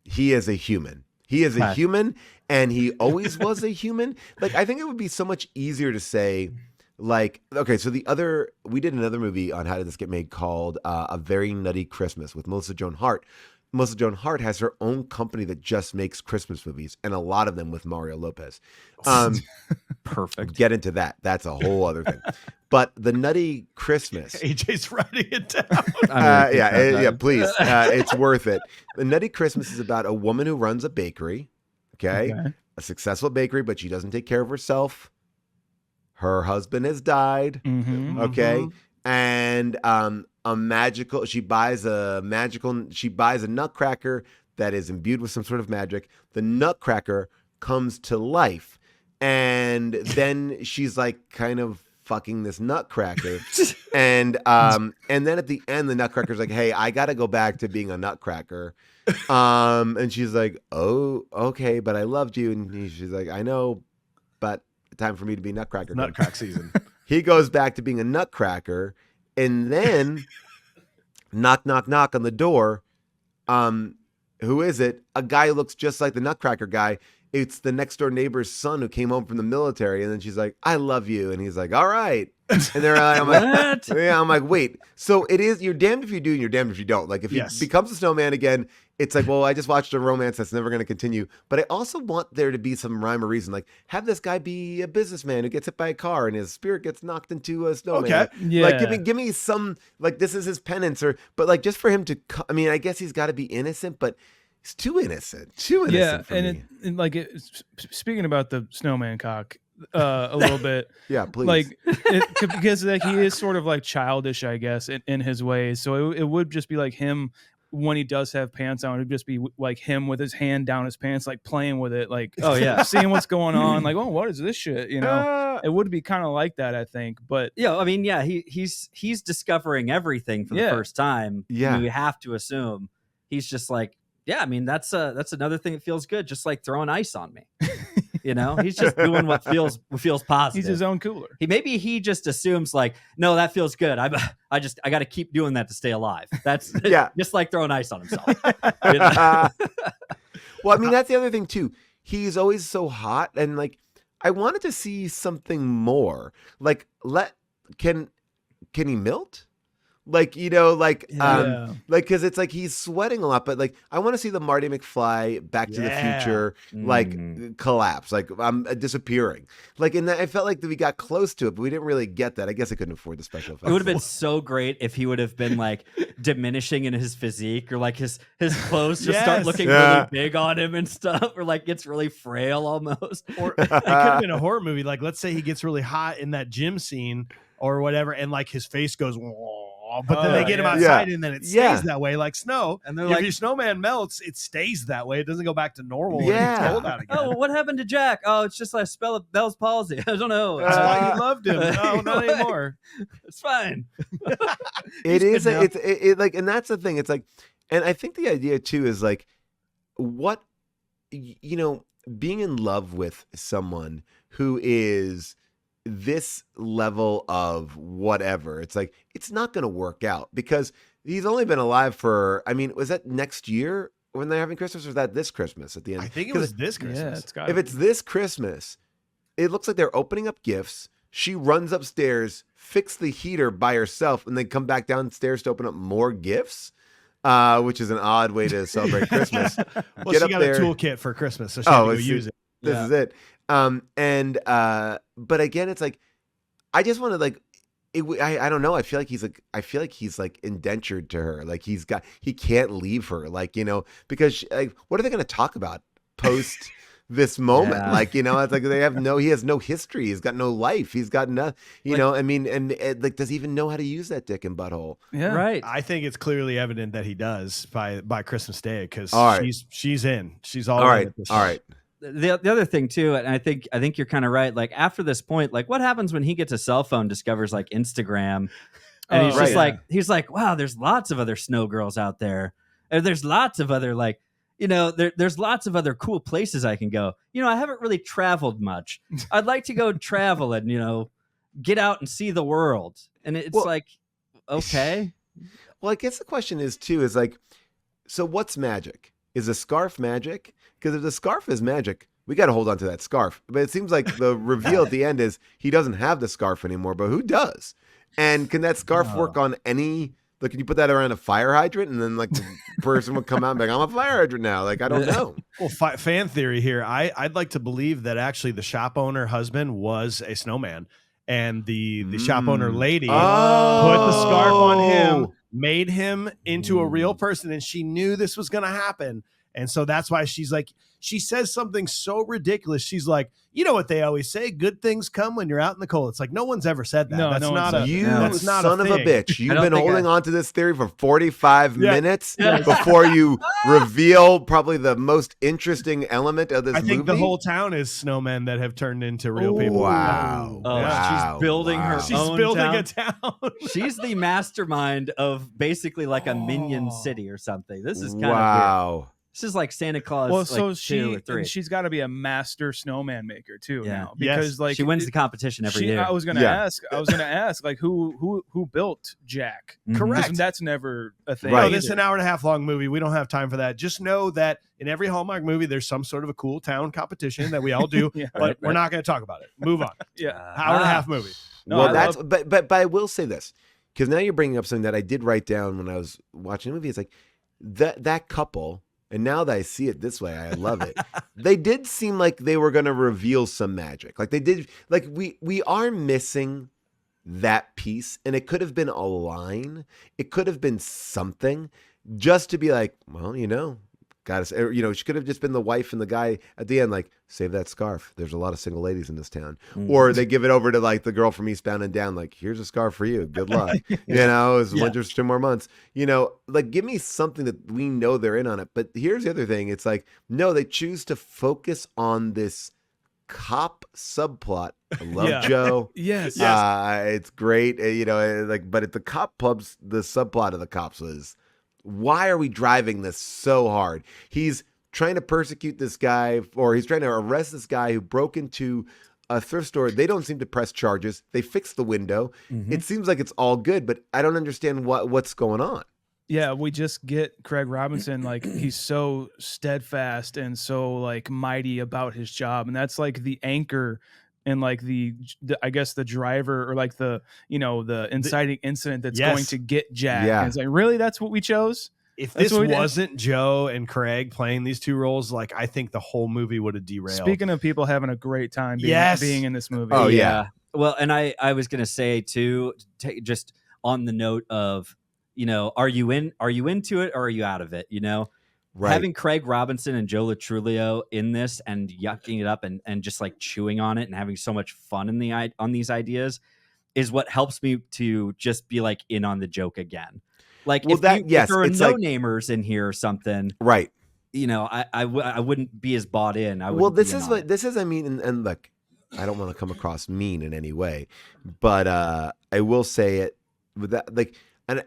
He is a human. He is a human, and he always was a human. Like, I think it would be so much easier to say, like, okay, so we did another movie on How Did This Get Made called A Very Nutty Christmas with Melissa Joan Hart. Melissa Joan Hart has her own company that just makes Christmas movies, and a lot of them with Mario Lopez. Perfect. Get into that. That's a whole other thing. But The Nutty Christmas. AJ's writing it down. Please. It's worth it. The Nutty Christmas is about a woman who runs a bakery. Okay. A successful bakery, but she doesn't take care of herself. Her husband has died. Mm-hmm. Okay. And she buys a nutcracker that is imbued with some sort of magic. The nutcracker comes to life, and then she's like kind of fucking this nutcracker, and then at the end the nutcracker's like, hey, I gotta go back to being a nutcracker, and she's like, oh, okay, but I loved you, and she's like, I know, but time for me to be nutcracker. Nutcrack season. He goes back to being a nutcracker, and then knock on the door. Who is it? A guy who looks just like the nutcracker guy. It's the next door neighbor's son who came home from the military, and then she's like, I love you, and he's like, all right. And they're like, I'm like, wait. So it is, you're damned if you do and you're damned if you don't. Like, if he becomes a snowman again, it's like, well, I just watched a romance that's never going to continue. But I also want there to be some rhyme or reason. Like, have this guy be a businessman who gets hit by a car and his spirit gets knocked into a snowman. Okay. Like, give me some, like, this is his penance, but like, just for him to, I mean, I guess he's got to be innocent, but he's too innocent. For me. Speaking about the snowman cock, a little bit. Yeah, please. Like, because like he is sort of like childish, I guess, in his ways. So it would just be like him when he does have pants on. It'd just be like him with his hand down his pants, like playing with it, like seeing what's going on. Like, oh, what is this shit? It would be kind of like that, I think. But I mean, he's discovering everything for the first time. Yeah, you have to assume he's just like, yeah, I mean, that's another thing that feels good, just like throwing ice on me. He's just doing what feels positive. He's his own cooler. He just assumes like, no, that feels good. I got to keep doing that to stay alive. That's just like throwing ice on himself. Well, I mean, that's the other thing too. He's always so hot, and like, I wanted to see something more. Like, can he melt? Like, because it's like he's sweating a lot, but like, I want to see the Marty McFly Back to the Future, like, collapse, like, I'm disappearing. Like, and I felt like that we got close to it, but we didn't really get that. I guess I couldn't afford the special effects. It would have been so great if he would have been like diminishing in his physique, or like his clothes just start looking really big on him and stuff, or like gets really frail almost. Or it could have been a horror movie. Like, let's say he gets really hot in that gym scene or whatever, and like his face goes, oh, but then they get him outside and then it stays that way like snow. And if your snowman melts, it stays that way. It doesn't go back to normal when it's cold out again. Oh, well, what happened to Jack? Oh, it's just like a spell of Bell's palsy. I don't know. I thought you loved him. No, not anymore. It's fine. It is. It's like, and that's the thing. It's like, and I think the idea too is like, what, you know, being in love with someone who is this level of whatever, it's like, it's not going to work out because he's only been alive for, I mean, was that next year when they're having Christmas, or was that this Christmas at the end? I think it was this Christmas. Yeah, if it's this Christmas, it looks like they're opening up gifts. She runs upstairs, fix the heater by herself, and then come back downstairs to open up more gifts, which is an odd way to celebrate Christmas. Well, she got a toolkit for Christmas, so she had to go use it. This is it. But again, it's like, I just want to like, I don't know. I feel like he's like indentured to her. Like he can't leave her. Like, you know, because like, what are they going to talk about post this moment? Like, you know, it's like he has no history. He's got no life. He's got nothing, you know, I mean, and like, does he even know how to use that dick and butthole? Yeah. Right. I think it's clearly evident that he does by Christmas Day because she's in. She's all right. At this all right. The other thing too, and I think you're kind of right. Like after this point, like what happens when he gets a cell phone, discovers like Instagram, and he's just he's like, wow, there's lots of other snow girls out there, and there's lots of other like, you know, there's lots of other cool places I can go. You know, I haven't really traveled much. I'd like to go travel and, you know, get out and see the world. And it's like, okay. Well, I guess the question is too, is like, so what's magic? Is a scarf magic? Because if the scarf is magic, we got to hold on to that scarf. But it seems like the reveal at the end is he doesn't have the scarf anymore, but who does? And can that scarf work on any, like, can you put that around a fire hydrant and then like the person would come out and be like, I'm a fire hydrant now. Like, I don't know. Well, fan theory here. I'd like to believe that actually the shop owner husband was a snowman. And the shop owner lady put the scarf on him, made him into a real person, and she knew this was going to happen. And so that's why she's like, she says something so ridiculous. She's like, you know what they always say, good things come when you're out in the cold. It's like, no one's ever said that. No, that's no not a, you that's not son a of a bitch. You've been holding on to this theory for 45 minutes before you reveal probably the most interesting element of this movie. I think the whole town is snowmen that have turned into real people. Wow. Oh, wow. She's building her She's own building town. a town. She's the mastermind of basically like a minion city or something. This is kind of weird. This is like Santa Claus. Well, like so 2 or 3. she's got to be a master snowman maker too now, because like she wins the competition every year. I was gonna ask like who built Jack? Correct. That's never a thing. Right. No, this is an 1.5 hour long movie. We don't have time for that. Just know that in every Hallmark movie, there's some sort of a cool town competition that we all do, but we're not going to talk about it. Move on. Hour and a half movie. No, well, but I will say this, because now you're bringing up something that I did write down when I was watching the movie. It's like that couple. And now that I see it this way, I love it. They did seem like they were going to reveal some magic. Like they did, like we are missing that piece. And it could have been a line. It could have been something just to be like, well, you know, she could have just been the wife and the guy at the end, like, save that scarf. There's a lot of single ladies in this town. Or they give it over to like the girl from Eastbound and Down, like, here's a scarf for you. Good luck. You know, it's just 2 more months. You know, like, give me something that we know they're in on it. But here's the other thing. It's like, no, they choose to focus on this cop subplot. I love Joe. Yes. It's great. You know, like, but at the cop pubs, the subplot of the cops was, why are we driving this so hard? He's trying to persecute this guy, or he's trying to arrest this guy who broke into a thrift store. They don't seem to press charges. They fix the window. It seems like it's all good, but I don't understand what's going on. Yeah, we just get Craig Robinson, like he's so steadfast and so like mighty about his job, and that's like the anchor and like the I guess the driver, or like the, you know, the inciting incident that's going to get Jack. And it's like, really, that's what we chose? If this wasn't Joe and Craig playing these two roles, like, I think the whole movie would have derailed. Speaking of people having a great time being in this movie. Oh yeah. Well, and I was gonna say too, just on the note of, you know, are you into it or are you out of it? You know, having Craig Robinson and Joe Latrulio in this and yucking it up and just like chewing on it and having so much fun on these ideas, is what helps me to just be like in on the joke again. Like Well, if there are it's no-namers in here or something, right. you know, I wouldn't be as bought in. This is, I mean, and look, I don't want to come across mean in any way, but I will say it with that, like, and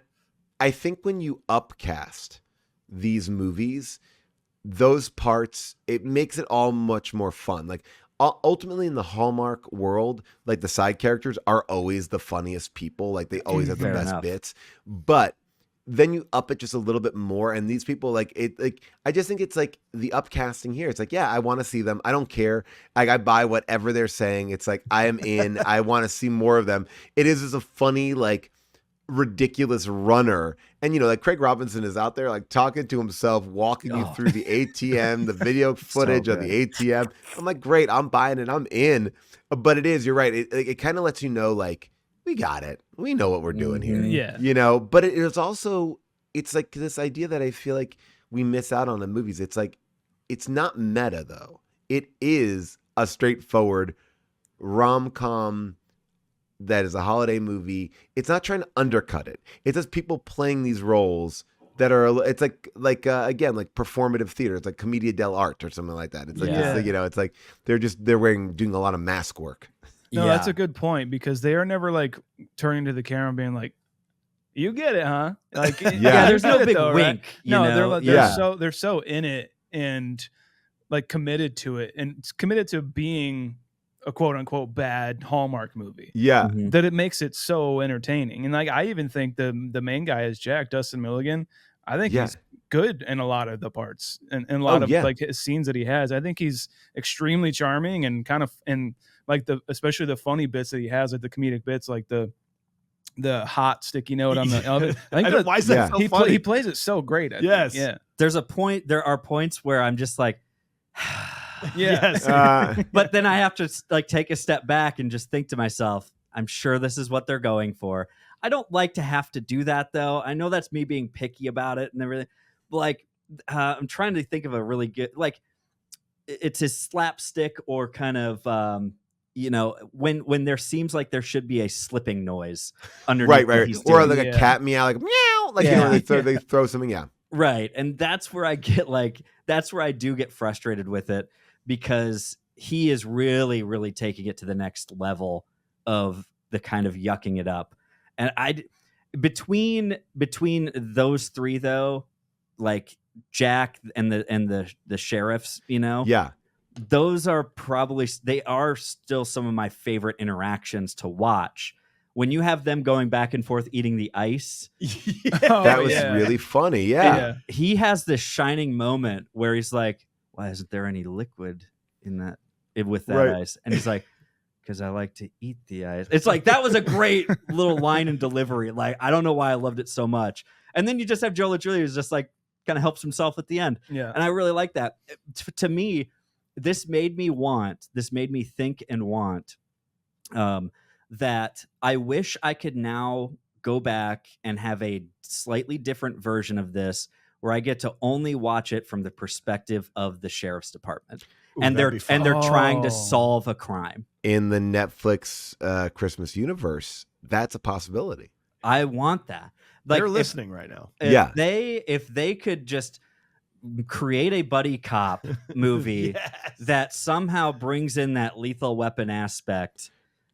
I think when you upcast these movies, those parts, it makes it all much more fun. Like, ultimately in the Hallmark world, like the side characters are always the funniest people. Like they always have the best bits, but then you up it just a little bit more. And these people I just think it's like the upcasting here. It's like, yeah, I want to see them. I don't care. I buy whatever they're saying. It's like, I am in, I want to see more of them. It is just a funny, like ridiculous runner. And, you know, like Craig Robinson is out there like talking to himself, walking you through the ATM, the video footage of the ATM. I'm like, great. I'm buying it. I'm in. But it is, you're right. It kind of lets you know, like, we got it. We know what we're doing here. Yeah. You know, but it's also, it's like this idea that I feel like we miss out on in movies. It's like, it's not meta though. It is a straightforward rom-com that is a holiday movie. It's not trying to undercut it. It's just people playing these roles that are, it's again, like performative theater. It's like commedia dell'arte or something like that. It's like, you know, it's like they're doing a lot of mask work. No, that's a good point, because they are never like turning to the camera and being like, "You get it, huh?" Like, there's no big wink. Right? No, know? they're so in it and like committed to it, and it's committed to being a quote unquote bad Hallmark movie. Yeah, that it makes it so entertaining. And like, I even think the main guy is Jack, Dustin Milligan. I think he's good in a lot of the parts and a lot of like his scenes that he has. I think he's extremely charming and kind of, and like especially the funny bits that he has, like the comedic bits, like the hot sticky note on the oven. I think why is that so funny? He plays it so great. I think. Yeah. There are points where I'm just like, yes. But then I have to like take a step back and just think to myself, I'm sure this is what they're going for. I don't like to have to do that though. I know that's me being picky about it and everything. But like, I'm trying to think of a really good, like, it's his slapstick or kind of, you know, when there seems like there should be a slipping noise underneath. Right. Or like a cat meow, like meow, like, you know, they throw something. Yeah. Right. And that's where I get that's where I do get frustrated with it, because he is really, really taking it to the next level of the kind of yucking it up. And between those three though, like Jack and the sheriffs, you know, those are they are still some of my favorite interactions to watch. When you have them going back and forth eating the ice, that was really funny. Yeah. He has this shining moment where he's like, "Why isn't there any liquid with that ice?" And he's like, "Because I like to eat the ice." It's like, that was a great little line and delivery. Like, I don't know why I loved it so much. And then you just have Joe LaJulia who's just like kind of helps himself at the end. Yeah. And I really like that. To me, this made me think and want that I wish I could now go back and have a slightly different version of this where I get to only watch it from the perspective of the sheriff's department. Ooh, and they're trying to solve a crime. In the Netflix Christmas universe, that's a possibility. I want that. Like, they're listening right now. If they could just create a buddy cop movie that somehow brings in that Lethal Weapon aspect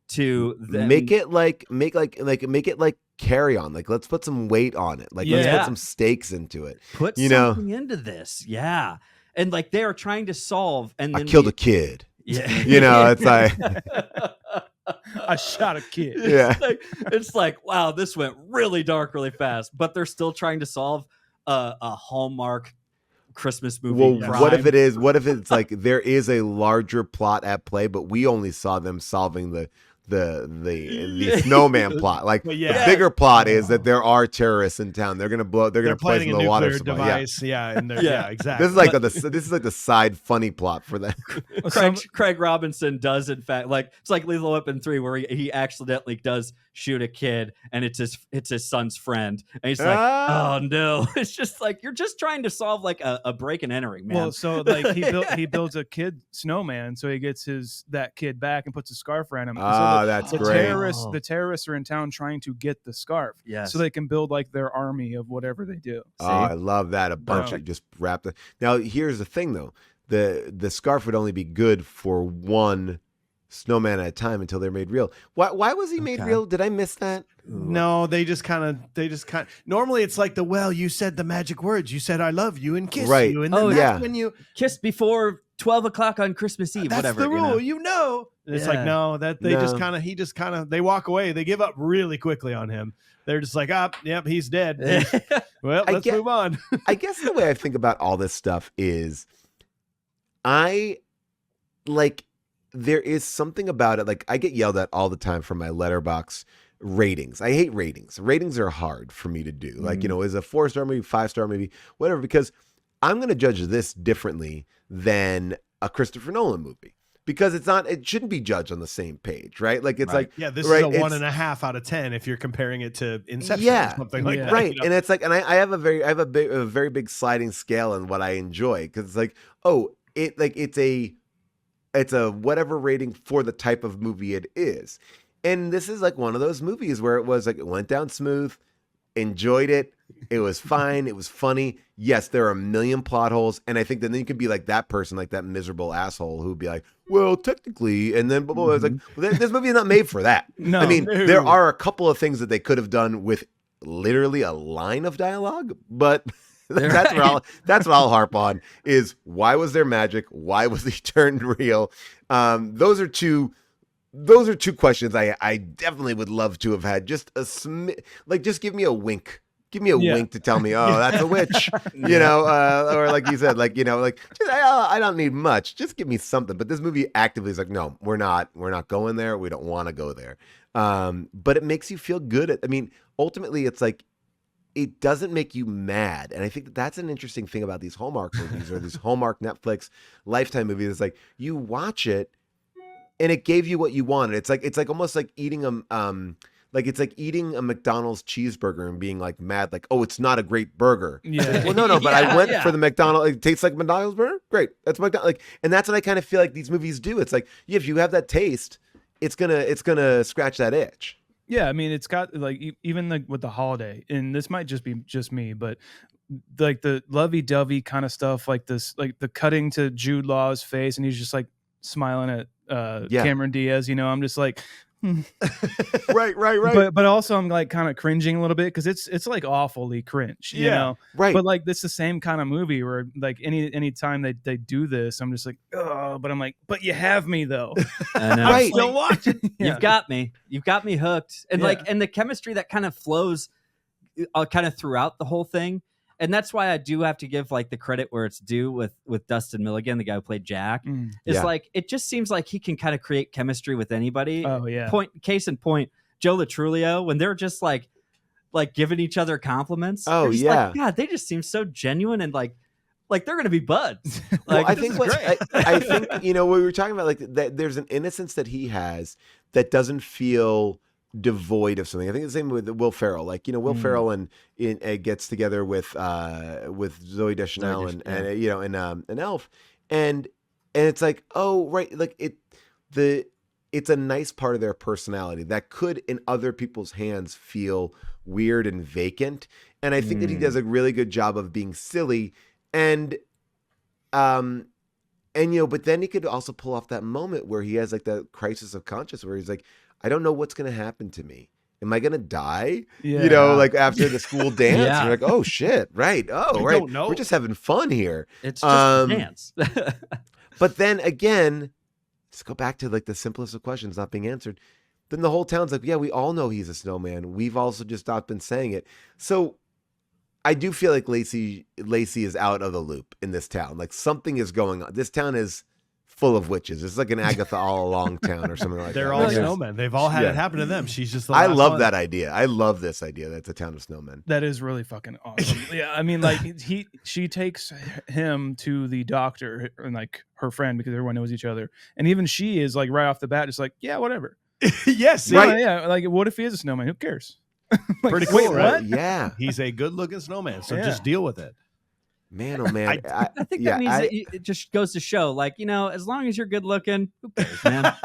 to them. Make it like Carry On. Like, let's put some weight on it. Like, let's put some stakes into it. Put something into this. Yeah. And like, they are trying to solve, and then I killed a kid. Yeah. You know, it's like I shot a kid. It's like, wow, this went really dark really fast, but they're still trying to solve a Hallmark Christmas movie. Well, what if it's like there is a larger plot at play, but we only saw them solving the Snowman plot. Like, the bigger plot is that there are terrorists in town. They're gonna poison the water supply. Device. Exactly. This is like the side funny plot for that. Craig Robinson does, in fact, like, it's like Lethal Weapon 3 where he accidentally does shoot a kid and it's his son's friend, and he's like, oh no. It's just like, you're just trying to solve like a break and entering, man. Well, so like he builds a kid snowman, so he gets that kid back and puts a scarf around him. So Oh, that's great. The terrorists are in town trying to get the scarf, Yes. so they can build like their army of whatever they do. Oh, I love that. A bunch of just wrapped. Now, here's the thing, though. The scarf would only be good for one snowman at a time until they're made real. Why was he made real? Did I miss that? No, they just kind of. Normally, it's like you said the magic words. You said I love you and kiss you, and then that's when you kissed before 12 o'clock on Christmas Eve. That's whatever the rule, you know. And it's like he just kind of they walk away. They give up really quickly on him. They're just like, yep, he's dead. Well, let's move on. I guess the way I think about all this stuff is, there is something about it. Like, I get yelled at all the time for my Letterboxd ratings. I hate ratings. Ratings are hard for me to do. Like, is a 4-star movie, 5-star movie, whatever, because I'm going to judge this differently than a Christopher Nolan movie. Because it shouldn't be judged on the same page, right? Like, it's like, this is a 1.5 out of 10 if you're comparing it to Inception or something like that. Right. And it's like, and I have a very big sliding scale in what I enjoy. Cause it's like, it's a whatever rating for the type of movie it is. And this is like one of those movies where it was like, it went down smooth, enjoyed it. It was fine. It was funny. Yes, there are a million plot holes. And I think that then you could be like that person, like that miserable asshole who'd be like, well, technically, and then blah, blah, blah. It's like, well, this movie is not made for that. No, I mean, there are a couple of things that they could have done with literally a line of dialogue, but that's what I'll harp on is, why was there magic? Why was he turned real? Those are two questions I definitely would love to have had. Just just give me a wink. Give me a wink to tell me, that's a witch, or like you said, I don't need much. Just give me something. But this movie actively is like, no, we're not going there. We don't want to go there. But it makes you feel good. Ultimately, it's like, it doesn't make you mad. And I think that's an interesting thing about these Hallmark movies or these Hallmark Netflix Lifetime movies. It's like, you watch it and it gave you what you wanted. It's like almost like eating it's like eating a McDonald's cheeseburger and being like mad, like, oh, it's not a great burger. Yeah. Well, no, but I went for the McDonald's. It tastes like McDonald's burger. Great. That's McDonald's. And that's what I kind of feel like these movies do. It's like, if you have that taste, it's gonna scratch that itch. Yeah, it's got even with the holiday, and this might just be just me, but like the lovey-dovey kind of stuff, like this, like the cutting to Jude Law's face, and he's just like smiling at Cameron Diaz. I'm just like, right. But also I'm like kind of cringing a little bit because it's like awfully cringe, you know? Right. But like this the same kind of movie where like any time they do this, I'm just like, oh, but I'm like, but you have me though. I know. Right. Still watching. You've got me hooked. And and the chemistry that kind of flows kind of throughout the whole thing. And that's why I do have to give like the credit where it's due with Dustin Milligan, the guy who played Jack. Like, it just seems like he can kind of create chemistry with anybody. Oh yeah. Case in point, Joe Latrulio, when they're just like giving each other compliments. Oh yeah. Like, God, they just seem so genuine and like they're going to be buds. Well, I this think is great. I think, we were talking about like that there's an innocence that he has that doesn't feel devoid of something. I think the same with Will Ferrell. Like, Will Ferrell and gets together with Zooey Deschanel and an Elf, and it's like, oh right, like it's a nice part of their personality that could in other people's hands feel weird and vacant. And I think that he does a really good job of being silly and but then he could also pull off that moment where he has like that crisis of conscience where he's like, I don't know what's going to happen to me. Am I going to die? Yeah. Like after the school dance, you're like, oh shit. Right. Oh, right. Don't know. We're just having fun here. It's just a dance. But then again, let's go back to like the simplest of questions not being answered. Then the whole town's like, yeah, we all know he's a snowman. We've also just not been saying it. So I do feel like Lacey is out of the loop in this town. Like something is going on. This town is full of witches. It's like an Agatha all along town or something like that. They're all snowmen. They've all had it happen to them. She's just the I last love one. that idea. I love this idea. That's a town of snowmen. That is really fucking awesome. Yeah, like she takes him to the doctor and like her friend because everyone knows each other, and even she is like right off the bat just like, yeah, whatever. Yes, right. Yeah, like what if he is a snowman? Who cares? Like, pretty cool, wait, right? What? Yeah, he's a good-looking snowman, so just deal with it. Man, oh man, I think that means that it just goes to show, like, as long as you're good looking, who cares, man?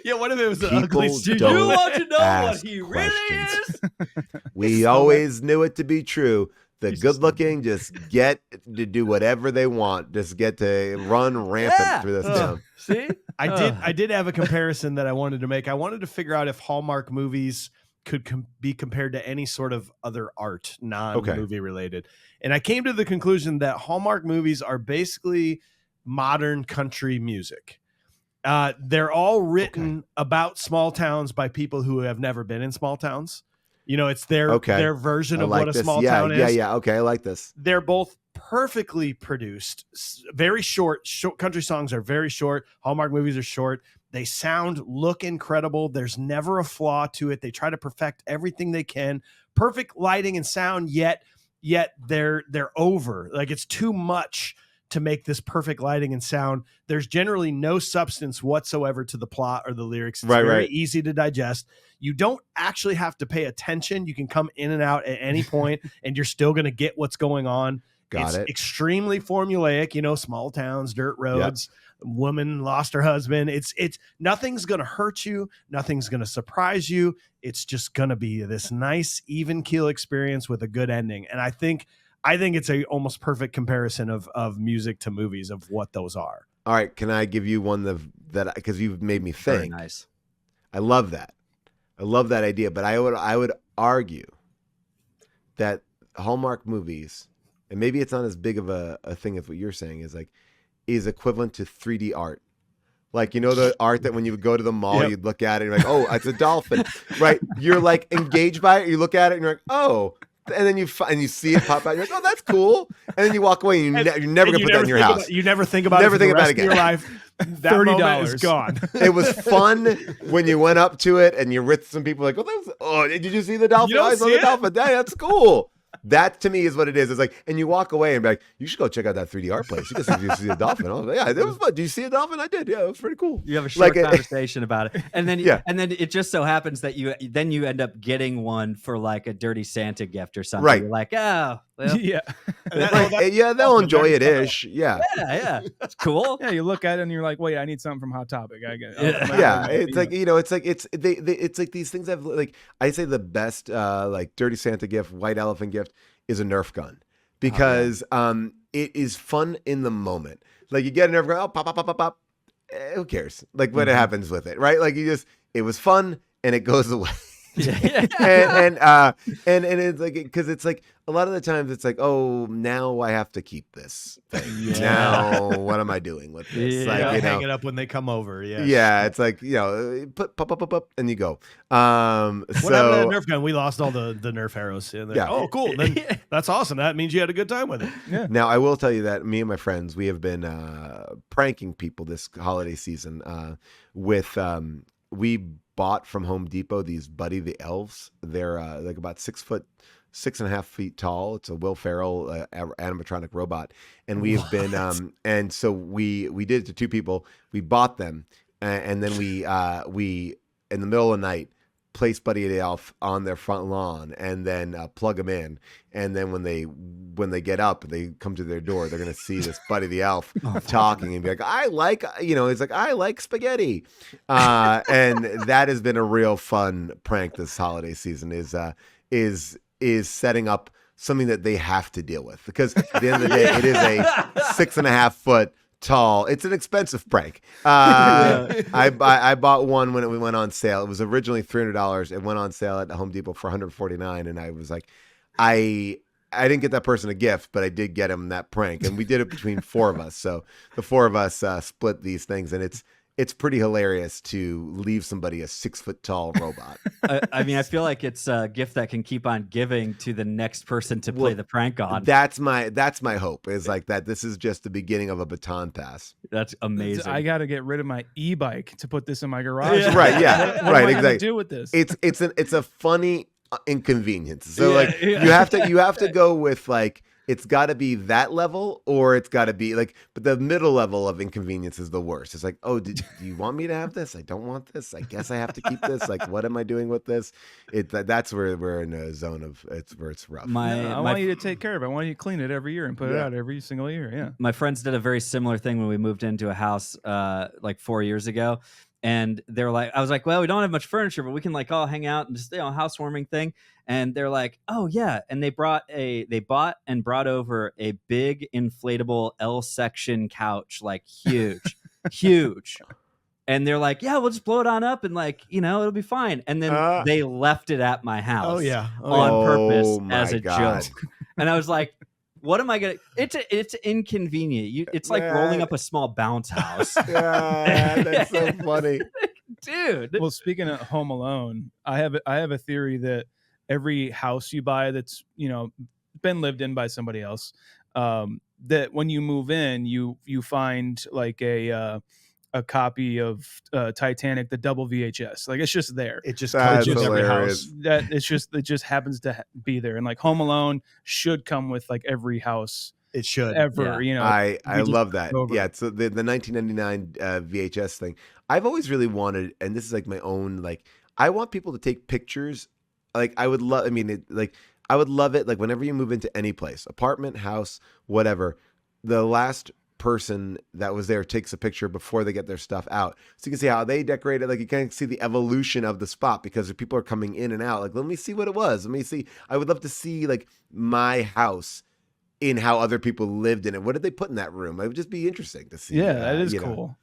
Yeah, what if it was an People ugly student? don't You want to know what ask he really questions. is? We always knew it to be true. The good-looking just get to do whatever they want. Just get to run rampant through this town. See, I did have a comparison that I wanted to make. I wanted to figure out if Hallmark movies could be compared to any sort of other art, non-movie related. And I came to the conclusion that Hallmark movies are basically modern country music. They're all written about small towns by people who have never been in small towns. You know, it's their version of what a small town is. Yeah. Okay, I like this. They're both perfectly produced, very short. Country songs are very short. Hallmark movies are short. They look incredible. There's never a flaw to it. They try to perfect everything they can. Perfect lighting and sound, yet they're over. Like, it's too much to make this perfect lighting and sound. There's generally no substance whatsoever to the plot or the lyrics. It's very easy to digest. You don't actually have to pay attention. You can come in and out at any point and you're still going to get what's going on. It's extremely formulaic, you know, small towns, dirt roads, woman lost her husband. It's nothing's going to hurt you. Nothing's going to surprise you. It's just going to be this nice, even keel experience with a good ending. And I think it's a almost perfect comparison of music to movies, of what those are. All right. Can I give you one that because you've made me think? Very nice. I love that. I love that idea. But I would argue that Hallmark movies, and maybe it's not as big of a thing as what you're saying, is equivalent to 3D art. Like, you know, the art that when you would go to the mall, you'd look at it and you're like, oh, it's a dolphin, right? You're like engaged by it. You look at it and you're like, oh. And then you see it pop out. You're like, oh, that's cool. And then you walk away and you're never going to put that in your house. You never think about it for the rest of your life. That $30 is gone. It was fun when you went up to it and you're with some people like, oh, did you see the dolphin? I saw the dolphin. That's cool. That to me is what it is. It's like, and you walk away and be like, you should go check out that 3D art place. You can see a dolphin. Oh, yeah, it was fun. Do you see a dolphin? I did. Yeah, it was pretty cool. You have a short conversation about it, and then it just so happens that you end up getting one for like a dirty Santa gift or something. Right. You're like, oh, well. They'll enjoy it ish. Yeah, it's cool. Yeah, you look at it and you're like, wait, I need something from Hot Topic. It's like, you know, it's like these things have, like, I say the best like dirty Santa gift, white elephant gift is a Nerf gun, because it is fun in the moment. Like, you get a Nerf gun, oh, pop, pop, pop, pop, pop. Who cares? Like, what happens with it, right? Like, it was fun and it goes away. and it's like, because it's like a lot of the times it's like, oh, now I have to keep this thing. Now what am I doing with this? Like, hang it up when they come over. It's like, you know, put pop, and you go. What happened to the Nerf gun? We lost all the Nerf arrows in there. Oh, cool. Then that's awesome. That means you had a good time with it. Yeah. Now I will tell you that me and my friends, we have been pranking people this holiday season with we bought from Home Depot these Buddy the Elves. They're like about 6'6.5 feet tall. It's a Will Ferrell animatronic robot, and we have been and so we did it to two people. We bought them, and then we in the middle of the night place Buddy the Elf on their front lawn, and then plug them in, and then when they get up, they come to their door, they're gonna see this Buddy the Elf talking and be like, I like spaghetti, and that has been a real fun prank this holiday season. Is setting up something that they have to deal with, because at the end of the day, it is a 6.5 foot tall. It's an expensive prank. I bought one when it went on sale. It was originally $300. It went on sale at Home Depot for $149, and I was like, I didn't get that person a gift, but I did get him that prank, and we did it between four of us. So the four of us split these things, and it's pretty hilarious to leave somebody a 6 foot tall robot. I mean, I feel like it's a gift that can keep on giving to the next person to play the prank on. That's my hope, is like that. This is just the beginning of a baton pass. That's amazing. I got to get rid of my e-bike to put this in my garage. Right. Yeah. What right. am I Exactly. gonna do with this? It's a funny inconvenience. So you have to go with, like, it's got to be that level, or it's got to be like, but the middle level of inconvenience is the worst. It's like, oh, do you want me to have this? I don't want this. I guess I have to keep this. Like, what am I doing with this? That's where we're in a zone of where it's rough. I want you to take care of it. I want you to clean it every year and put it out every single year. Yeah. My friends did a very similar thing when we moved into a house like 4 years ago. And they're like, I was like, well, we don't have much furniture, but we can like all hang out and just, housewarming thing. And they're like, oh yeah. And they bought and brought over a big inflatable L section couch, like huge, huge. And they're like, yeah, we'll just blow it on up and like, it'll be fine. And then they left it at my house on purpose as a joke. And I was like, what am I gonna? It's inconvenient. It's like rolling up a small bounce house. Yeah, that's so funny, dude. Well, speaking of Home Alone, I have a theory that every house you buy that's been lived in by somebody else, that when you move in, you find like a copy of Titanic, the double VHS. Like it's just there. It just comes with every house. It just happens to be there. And like Home Alone should come with like every house. It should ever. I love that. Yeah. So the 1999 VHS thing. I've always really wanted, and this is like my own. Like I want people to take pictures. Like I would love. I mean, I would love it. Like whenever you move into any place, apartment, house, whatever, the last person that was there takes a picture before they get their stuff out, so you can see how they decorated. Like you can see the evolution of the spot because if people are coming in and out, like let me see what it was. Let me see. I would love to see like my house in how other people lived in it. What did they put in that room? It would just be interesting to see. Yeah, that is cool.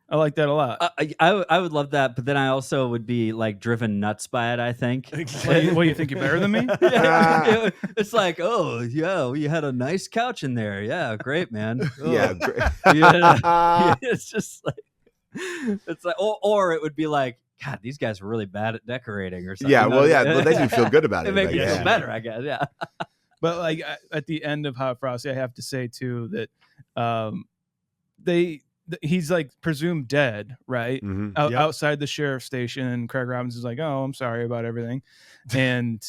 I like that a lot. I would love that, but then I also would be like driven nuts by it. I think. What, you think you're better than me? Yeah. It's like, oh yeah, you had a nice couch in there. Yeah, great, man. Oh. Yeah, great. Yeah. It's just like, it's like, or it would be like, God, these guys are really bad at decorating or something. Yeah, well, yeah, well, they do feel good about it. It makes me feel better, I guess. Yeah. But like at the end of Hot Frosty, I have to say too that he's like presumed dead, right? Mm-hmm. Outside the sheriff's station, and Craig Robinson is like, "Oh, I'm sorry about everything," and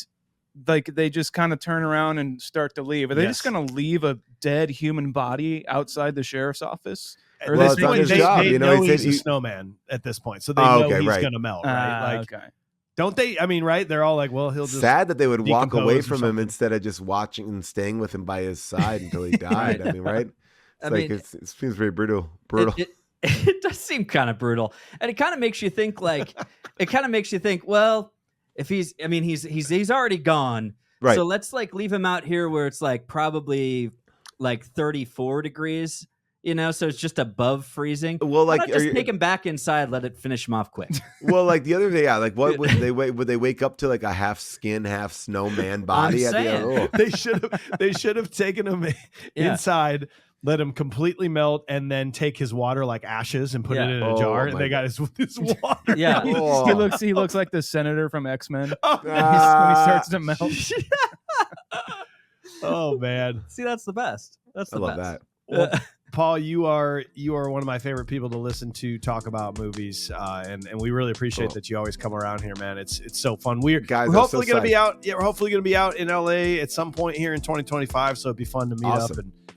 like they just kind of turn around and start to leave. Are they just gonna leave a dead human body outside the sheriff's office? Or well, they know he's a snowman at this point, so they know he's gonna melt, right? Okay. Don't they? I mean, right? They're all like, well, he'll just sad that they would walk away from him instead of just watching and staying with him by his side until he died. I mean, right? It seems very brutal. It does seem kind of brutal, and it kind of makes you think. Like, well, if he's already gone, right? So let's like leave him out here where it's like probably like 34 degrees. So it's just above freezing. Well, like just take him back inside, let it finish him off quick. Well, like the other day, yeah, like what would they wake up to like a half skin, half snowman body? They should have taken him inside, let him completely melt, and then take his water like ashes and put it in a jar. And they got his water. Yeah, he looks like the senator from X-Men when he starts to melt. Oh man, see, that's the best. I love that. Well, Paul, you are one of my favorite people to listen to talk about movies, and we really appreciate that you always come around here, man. It's so fun. We're hopefully going to be out. Yeah, we're hopefully going to be out in LA at some point here in 2025 . So it'd be fun to meet up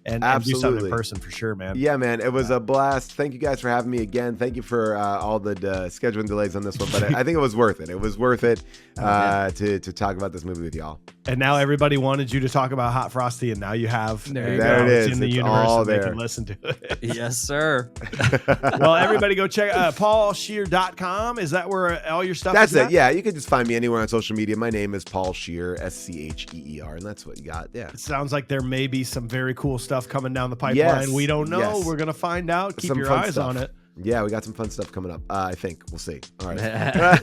and do something in person for sure, man. Yeah, man, it was a blast. Thank you guys for having me again. Thank you for all the scheduling delays on this one, but I think it was worth it. It was worth it to talk about this movie with y'all. And now everybody wanted you to talk about Hot Frosty, and now you have. There you go. It is. It's in the universe, and they can listen to it. Yes, sir. Well, everybody go check paulscheer.com. Is that where all your stuff is? That's it. Yeah, you can just find me anywhere on social media. My name is Paul Scheer, Scheer, and that's what you got. Yeah. It sounds like there may be some very cool stuff coming down the pipeline. Yes, we don't know. yes. We're going to find out. Keep Some your fun eyes stuff on it. Yeah, we got some fun stuff coming up. I think. We'll see. All right.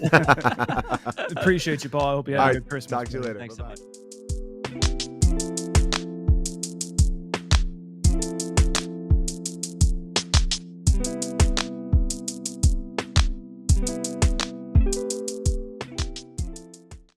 Appreciate you, Paul. I hope you have a good Christmas. Talk to you later. Thanks Bye-bye. so much.